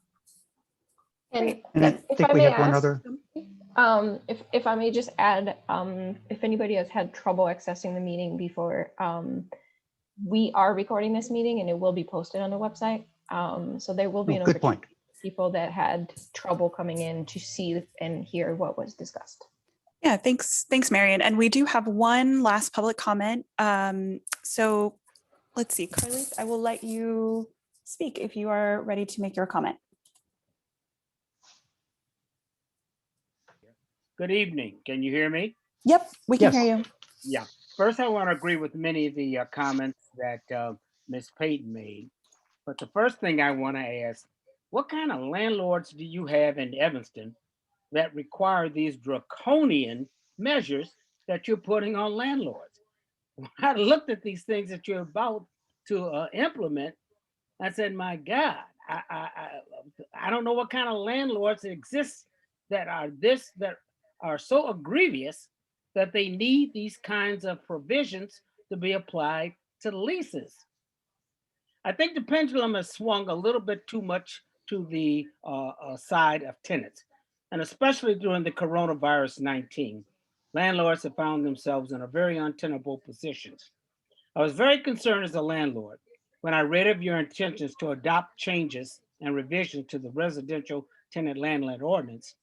And And I if think I we may have one ask, other. if I may just add, if anybody has had trouble accessing the meeting before, we are recording this meeting and it will be posted on the website. So there will be an Good point. opportunity for people that had trouble coming in to see and hear what was discussed. Yeah, thanks, Marion. And we do have one last public comment. So let's see, Carlise, I will let you speak if you are ready to make your comment. Good evening. Can you hear me? Yep, we can Yes. hear you. Yeah. First, I want to agree with many of the comments that Ms. Payton made. But the first thing I want to ask, what kind of landlords do you have in Evanston that require these draconian measures that you're putting on landlords? When I looked at these things that you're about to implement, I said, my God, I don't know what kind of landlords exist that are so egregious that they need these kinds of provisions to be applied to leases. I think the pendulum has swung a little bit too much to the side of tenants, and especially during the coronavirus 19, landlords have found themselves in a very untenable position. I was very concerned as a landlord when I read of your intentions to adopt changes and revisions to the residential tenant landlord ordinance.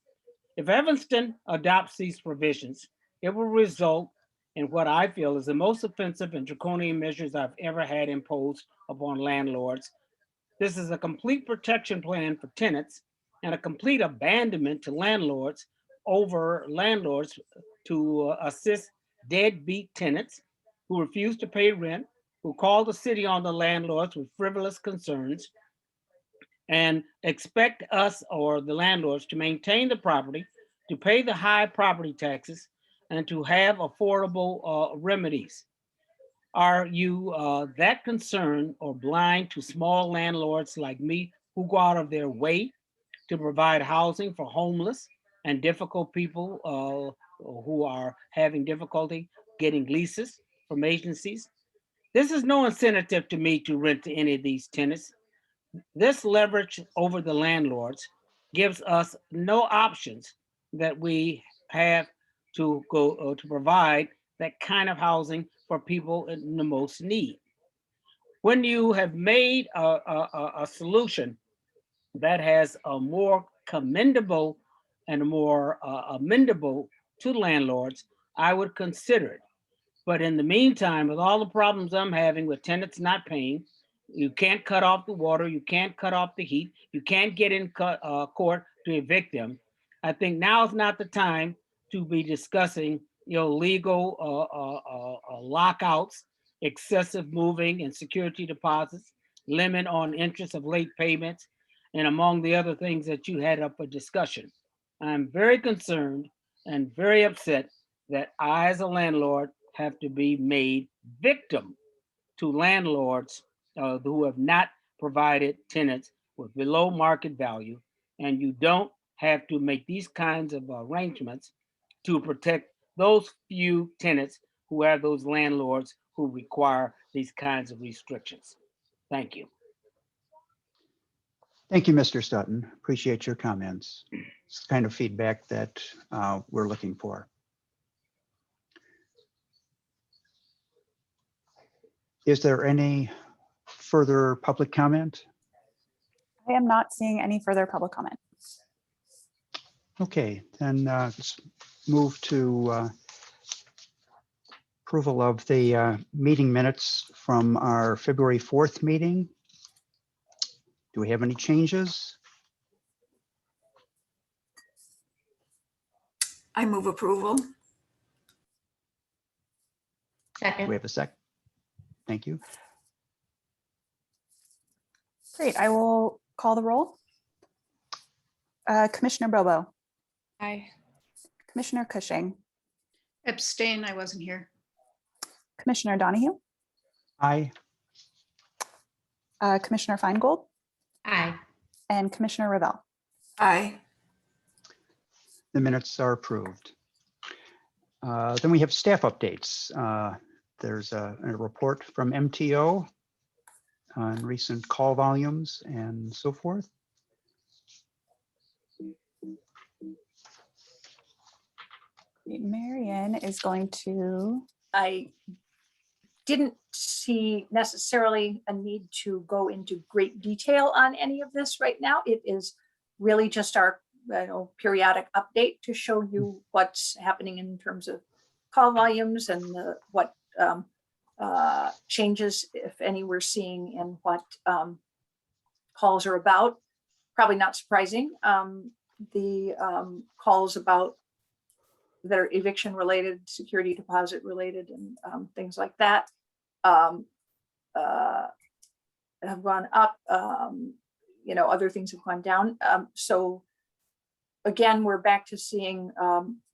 If Evanston adopts these provisions, it will result in what I feel is the most offensive and draconian measures I've ever had imposed upon landlords. This is a complete protection plan for tenants and a complete abandonment to landlords to assist deadbeat tenants who refuse to pay rent, who call the city on the landlords with frivolous concerns, and expect us or the landlords to maintain the property, to pay the high property taxes, and to have affordable remedies. Are you that concerned or blind to small landlords like me who go out of their way to provide housing for homeless and difficult people who are having difficulty getting leases from agencies? This is no incentive to me to rent to any of these tenants. This leverage over the landlords gives us no options that we have to go to provide that kind of housing for people in the most need. When you have made a solution that has a more commendable and more amendable to landlords, I would consider it. But in the meantime, with all the problems I'm having with tenants not paying, you can't cut off the water, you can't cut off the heat, you can't get in court to evict them. I think now is not the time to be discussing legal lockouts, excessive moving and security deposits, limit on interest of late payments, and among the other things that you had up for discussion. I'm very concerned and very upset that I, as a landlord, have to be made victim to landlords who have not provided tenants with below market value, and you don't have to make these kinds of arrangements to protect those few tenants who have those landlords who require these kinds of restrictions. Thank you. Thank you, Mr. Stutton. Appreciate your comments. It's the kind of feedback that we're looking for. Is there any further public comment? I am not seeing any further public comment. Okay, then let's move to approval of the meeting minutes from our February 4th meeting. Do we have any changes? I move approval. Do Second. we have a sec? Thank you. Great, I will call the roll. Commissioner Bobo, Aye. Commissioner Cushing, Abstain, I wasn't here. Commissioner Donahue, Aye. Commissioner Feingold, Aye. and Commissioner Revelle. Aye. The minutes are approved. Then we have staff updates. There's a report from MTO on recent call volumes and so forth. Marion is going to. I didn't see necessarily a need to go into great detail on any of this right now. It is really just our periodic update to show you what's happening in terms of call volumes and what changes, if any, we're seeing in what calls are about. Probably not surprising. The calls about that are eviction related, security deposit related, and things like that have gone up. Other things have gone down. So again, we're back to seeing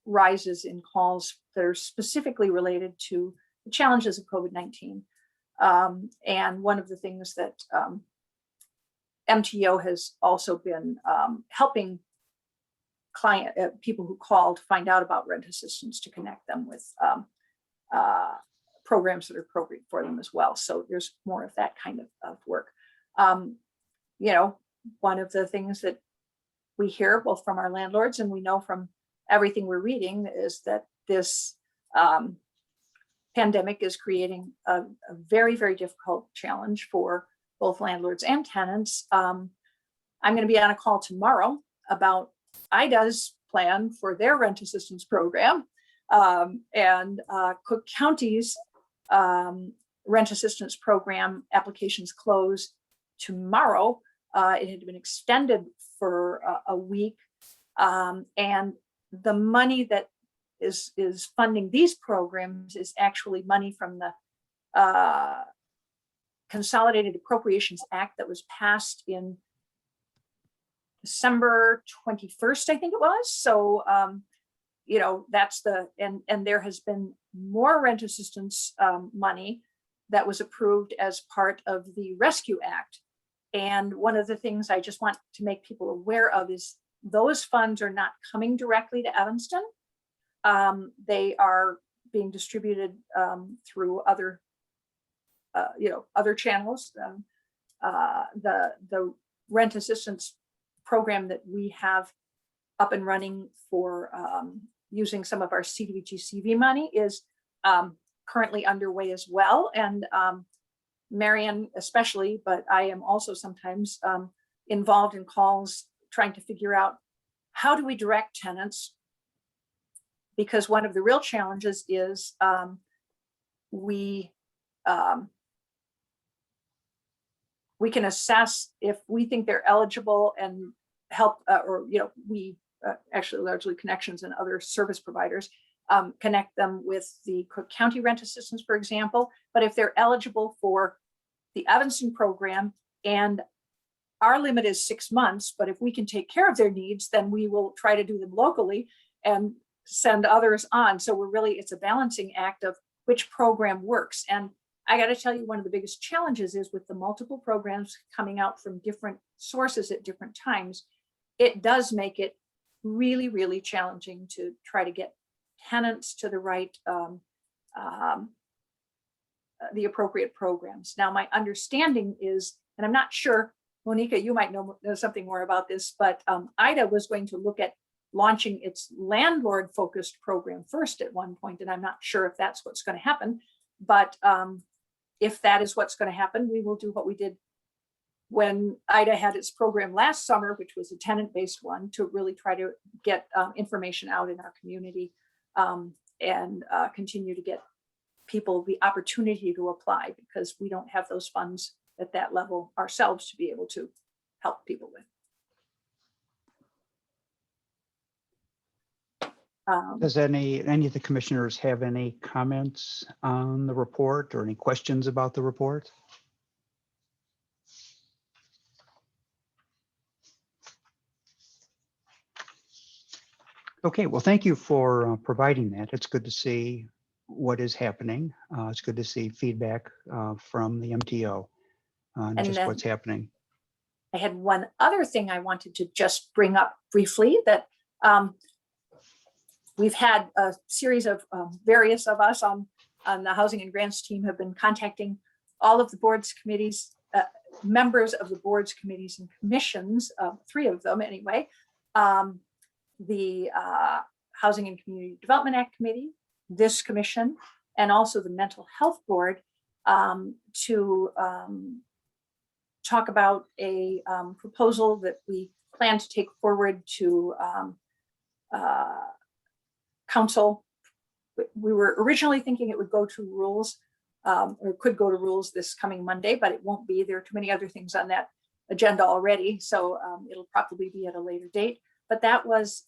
rises in calls that are specifically related to the challenges of COVID-19. And one of the things that MTO has also been helping people who call to find out about rent assistance to connect them with programs that are appropriate for them as well. So there's more of that kind of work. You know, one of the things that we hear both from our landlords and we know from everything we're reading is that this pandemic is creating a very, very difficult challenge for both landlords and tenants. I'm going to be on a call tomorrow about IDA's plan for their rent assistance program, and Cook County's rent assistance program applications close tomorrow. It had been extended for a week, and the money that is funding these programs is actually money from the Consolidated Appropriations Act that was passed in December 21st, I think it was. So, you know, that's and there has been more rent assistance money that was approved as part of the Rescue Act. And one of the things I just want to make people aware of is those funds are not coming directly to Evanston. They are being distributed through other, other channels. The rent assistance program that we have up and running for using some of our CDBG-CV money is currently underway as well. And Marianne especially, but I am also sometimes involved in calls trying to figure out how do we direct tenants, because one of the real challenges is we can assess if we think they're eligible and help, we actually largely Connections and other service providers connect them with the Cook County rent assistance, for example. But if they're eligible for the Evanston program, and our limit is 6 months, but if we can take care of their needs, then we will try to do them locally and send others on. So it's a balancing act of which program works. And I got to tell you, one of the biggest challenges is with the multiple programs coming out from different sources at different times, it does make it really, really challenging to try to get tenants to the right, the appropriate programs. Now, my understanding is, and I'm not sure, Monica, you might know something more about this, but IDA was going to look at launching its landlord focused program first at one point. And I'm not sure if that's what's going to happen, but if that is what's going to happen, we will do what we did when IDA had its program last summer, which was a tenant-based one, to really try to get information out in our community and continue to get people the opportunity to apply, because we don't have those funds at that level ourselves to be able to help people with. Does any of the commissioners have any comments on the report or any questions about the report? Okay, well, thank you for providing that. It's good to see what is happening. It's good to see feedback from the MTO on just what's happening. I had one other thing I wanted to just bring up briefly, that we've had a series of various of us on the Housing and Grants team have been contacting all of the boards, committees, members of the boards, committees, and commissions, 3 of them anyway, the Housing and Community Development Act Committee, this commission, and also the Mental Health Board to talk about a proposal that we plan to take forward to council. We were originally thinking it would go to rules or could go to rules this coming Monday, but it won't be. There are too many other things on that agenda already, so it'll probably be at a later date. But that was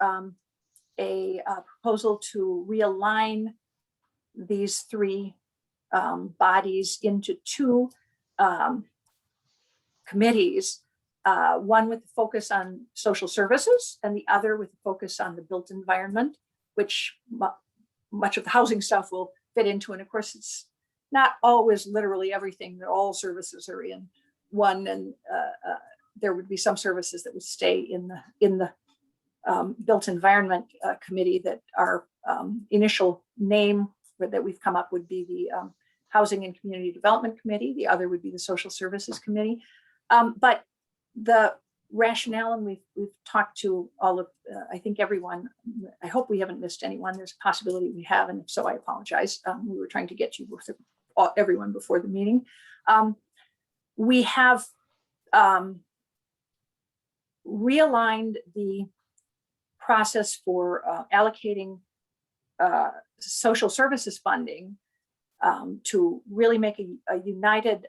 a proposal to realign these 3 bodies into 2 committees, one with the focus on social services and the other with the focus on the built environment, which much of the housing stuff will fit into. And of course, it's not always literally everything that all services are in one, and there would be some services that would stay in the built environment committee. That our initial name that we've come up would be the Housing and Community Development Committee. The other would be the Social Services Committee. But the rationale, and we've talked to all of, I think everyone, I hope we haven't missed anyone. There's a possibility we have, and if so, I apologize. We were trying to get you with everyone before the meeting. We have realigned the process for allocating social services funding to really make a united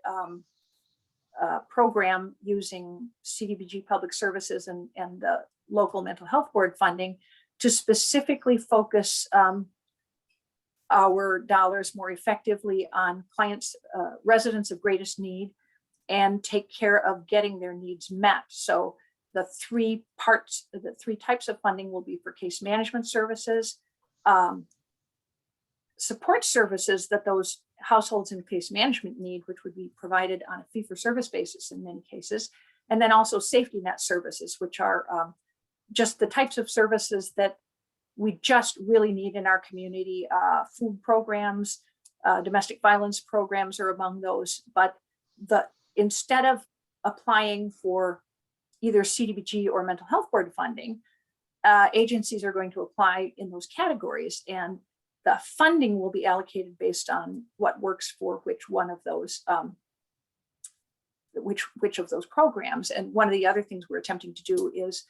program using CDBG Public Services and the local mental health board funding to specifically focus our dollars more effectively on clients, residents of greatest need, and take care of getting their needs met. So the three types of funding will be for case management services, support services that those households in case management need, which would be provided on a fee-for-service basis in many cases, and then also safety net services, which are just the types of services that we just really need in our community. Food programs, domestic violence programs are among those, but instead of applying for either CDBG or mental health board funding, agencies are going to apply in those categories, and the funding will be allocated based on what works for which one of those, which of those programs. And one of the other things we're attempting to do is,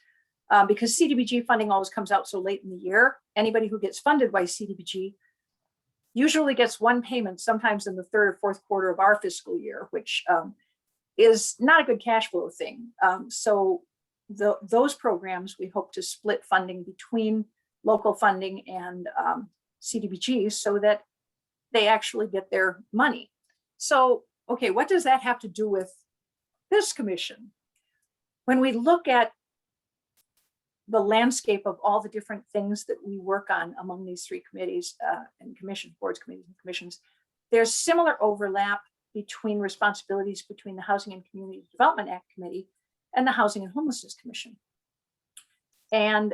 because CDBG funding always comes out so late in the year, anybody who gets funded by CDBG usually gets one payment, sometimes in the third or fourth quarter of our fiscal year, which is not a good cash flow thing. So those programs, we hope to split funding between local funding and CDBG so that they actually get their money. So, okay, what does that have to do with this commission? When we look at the landscape of all the different things that we work on among these three committees and commission boards, committees and commissions, there's similar overlap between responsibilities between the Housing and Community Development Act Committee and the Housing and Homelessness Commission. And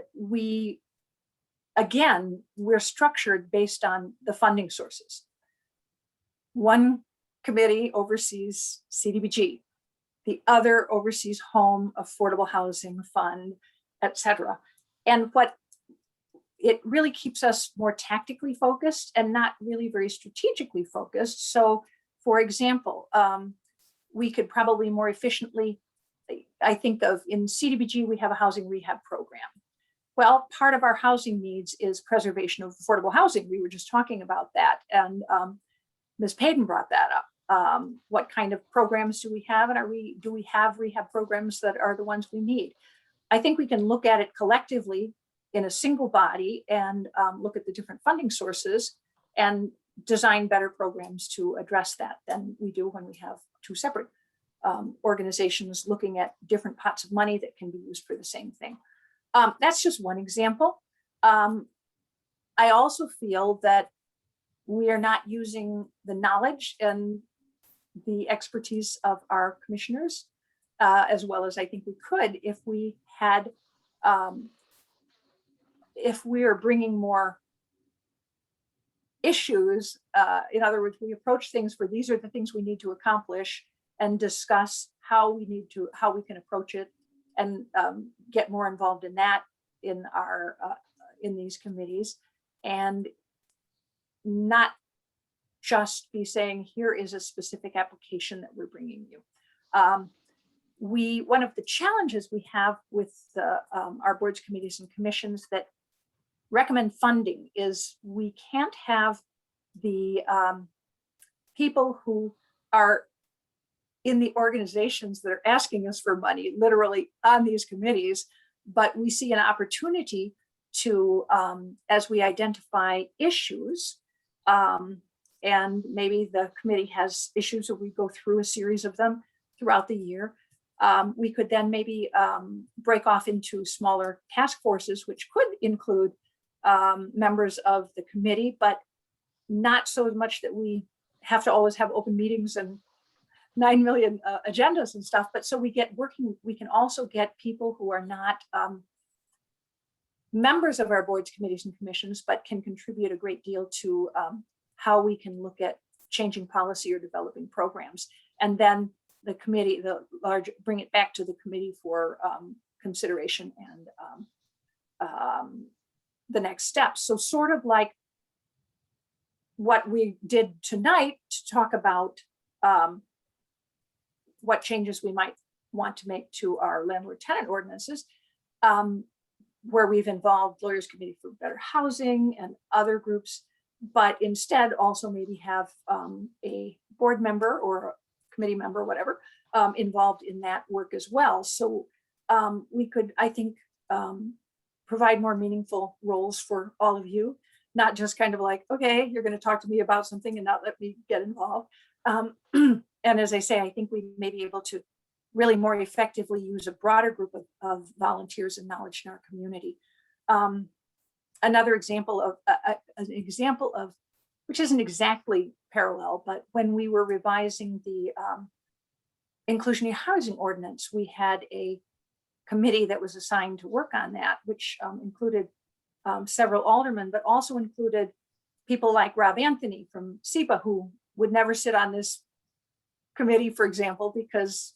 again, we're structured based on the funding sources. One committee oversees CDBG, the other oversees home, affordable housing fund, etc. And what it really keeps us more tactically focused and not really very strategically focused. So, for example, we could probably more efficiently, I think of in CDBG, we have a housing rehab program. Well, part of our housing needs is preservation of affordable housing. We were just talking about that, and Ms. Payton brought that up. What kind of programs do we have, and do we have rehab programs that are the ones we need? I think we can look at it collectively in a single body and look at the different funding sources and design better programs to address that than we do when we have two separate organizations looking at different pots of money that can be used for the same thing. That's just one example. I also feel that we are not using the knowledge and the expertise of our commissioners as well as I think we could if we had, if we are bringing more issues. In other words, we approach things for these are the things we need to accomplish and discuss how we can approach it and get more involved in that in our in these committees, and not just be saying here is a specific application that we're bringing you. One of the challenges we have with our boards, committees, and commissions that recommend funding is we can't have the people who are in the organizations that are asking us for money literally on these committees, but we see an opportunity to, as we identify issues, and maybe the committee has issues or we go through a series of them throughout the year, we could then maybe break off into smaller task forces, which could include members of the committee, but not so much that we have to always have open meetings and 9 million agendas and stuff, but so we can also get people who are not members of our boards, committees, and commissions, but can contribute a great deal to how we can look at changing policy or developing programs. And then the committee, bring it back to the committee for consideration and the next steps. So sort of like what we did tonight to talk about what changes we might want to make to our landlord tenant ordinances, where we've involved Lawyers Committee for Better Housing and other groups, but instead also maybe have a board member or a committee member, whatever, involved in that work as well. So we could, I think, provide more meaningful roles for all of you, not just kind of like, okay, you're going to talk to me about something and not let me get involved. And as I say, I think we may be able to really more effectively use a broader group of volunteers and knowledge in our community. Another example of, which isn't exactly parallel, but when we were revising the inclusionary housing ordinance, we had a committee that was assigned to work on that, which included several aldermen, but also included people like Rob Anthony from SEBA, who would never sit on this committee, for example, because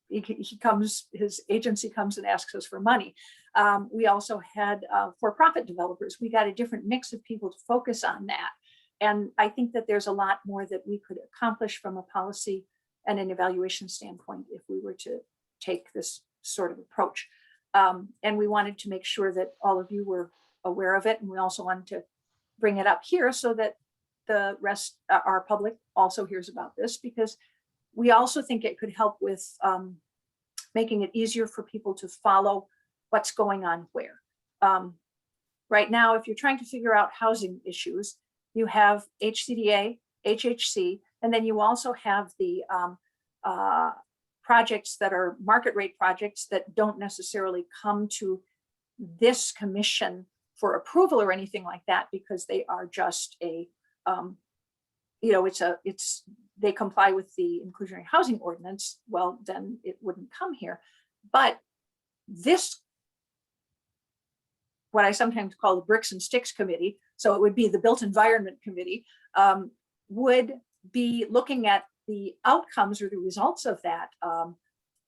his agency comes and asks us for money. We also had for-profit developers. We got a different mix of people to focus on that. And I think that there's a lot more that we could accomplish from a policy and an evaluation standpoint if we were to take this sort of approach. And we wanted to make sure that all of you were aware of it. And we also wanted to bring it up here so that the rest, our public, also hears about this, because we also think it could help with making it easier for people to follow what's going on where. Right now, if you're trying to figure out housing issues, you have HCDA, HHC, and then you also have the projects that are market rate projects that don't necessarily come to this commission for approval or anything like that, because they are just a, they comply with the inclusionary housing ordinance. Well, then it wouldn't come here. But this, what I sometimes call the bricks and sticks committee, so it would be the built environment committee, would be looking at the outcomes or the results of that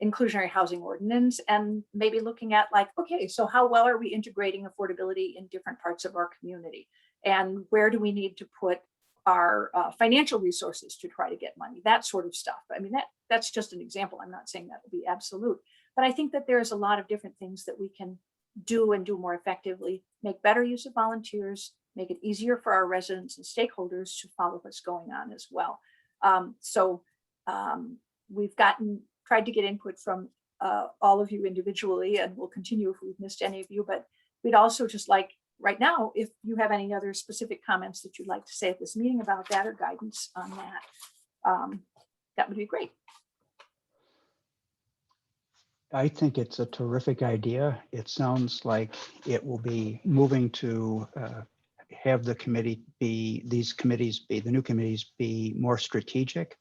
inclusionary housing ordinance, and maybe looking at like, okay, so how well are we integrating affordability in different parts of our community? And where do we need to put our financial resources to try to get money, that sort of stuff. I mean, that's just an example. I'm not saying that will be absolute, but I think that there's a lot of different things that we can do and do more effectively, make better use of volunteers, make it easier for our residents and stakeholders to follow what's going on as well. We've tried to get input from all of you individually, and we'll continue if we've missed any of you, but we'd also just like, right now, if you have any other specific comments that you'd like to say at this meeting about that or guidance on that, that would be great. I think it's a terrific idea. It sounds like it will be moving to have the committee be, the new committees be more strategic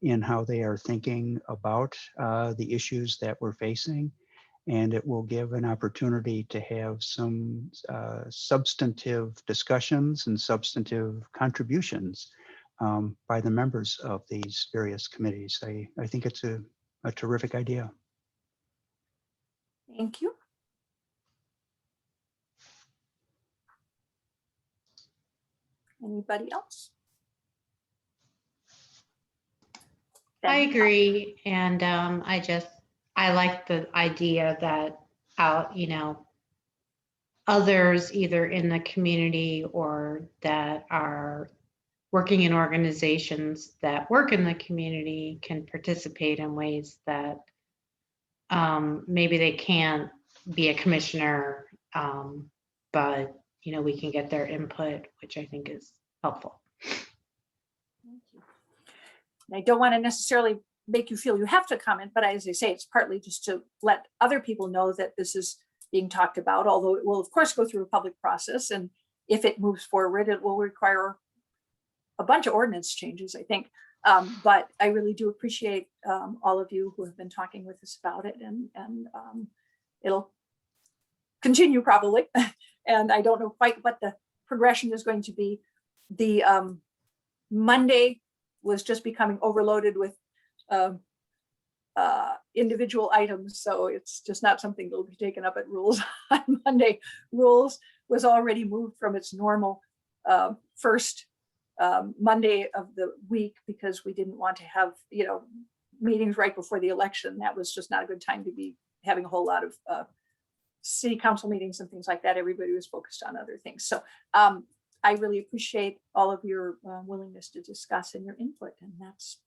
in how they are thinking about the issues that we're facing. And it will give an opportunity to have some substantive discussions and substantive contributions by the members of these various committees. I think it's a terrific idea. Thank you. Anybody else? I agree. And I like the idea that others either in the community or that are working in organizations that work in the community can participate in ways that maybe they can't be a commissioner, but we can get their input, which I think is helpful. Thank you. And I don't want to necessarily make you feel you have to comment, but as I say, it's partly just to let other people know that this is being talked about, although it will of course go through a public process. And if it moves forward, it will require a bunch of ordinance changes, I think. But I really do appreciate all of you who have been talking with us about it, and it'll continue probably. And I don't know quite what the progression is going to be. The Monday was just becoming overloaded with individual items, so it's just not something that will be taken up at rules on Monday. Rules was already moved from its normal first Monday of the week, because we didn't want to have, you know, meetings right before the election. That was just not a good time to be having a whole lot of city council meetings and things like that. Everybody was focused on other things. So I really appreciate all of your willingness to discuss and your input, and that's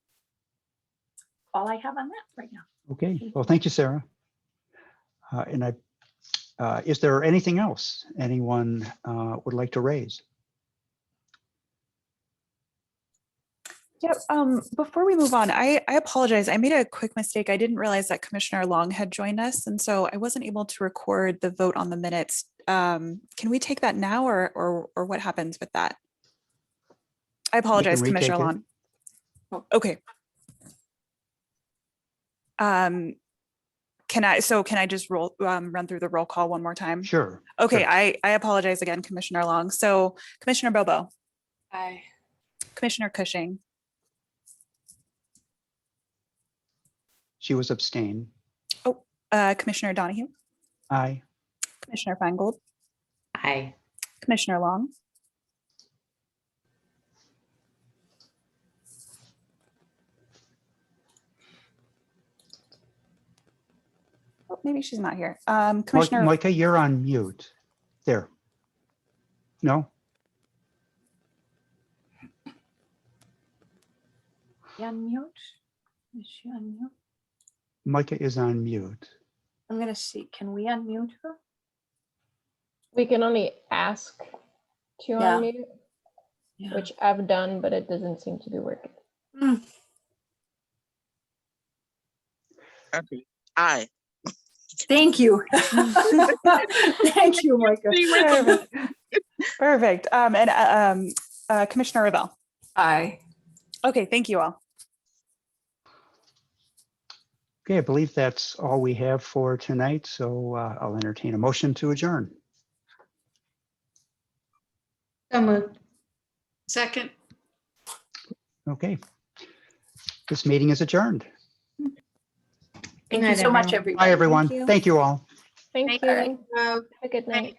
all I have on that right now. Okay, well, thank you, Sarah. Is there anything else anyone would like to raise? Yeah, before we move on, I apologize. I made a quick mistake. I didn't realize that Commissioner Long had joined us, and so I wasn't able to record the vote on the minutes. Can we take that now, or what happens with that? I apologize, Commissioner Long. Okay. Can I just run through the roll call one more time? Sure. Okay, sure. I apologize again, Commissioner Long. So Commissioner Bobo. Aye. Commissioner Cushing. She was abstained. Oh, Commissioner Donahue. Aye. Commissioner Feingold. Aye. Commissioner Long. Oh, maybe she's not here. Commissioner. Micah, you're on mute. There. No? Unmute? Is she unmute? Micah is on mute. I'm gonna see, can we unmute her? We can only ask to Yeah. unmute, Yeah. which I've done, but it doesn't seem to be working. Okay. Aye. Thank you. Thank you, Micah. Perfect. Commissioner Revelle. Aye. Okay, thank you all. Okay, I believe that's all we have for tonight. So I'll entertain a motion to adjourn. So moved. Second. Okay. This meeting is adjourned. Thank you so much, everybody. Bye, everyone. Thank you. Thank you all. Thank Thank you. you. Have a good night.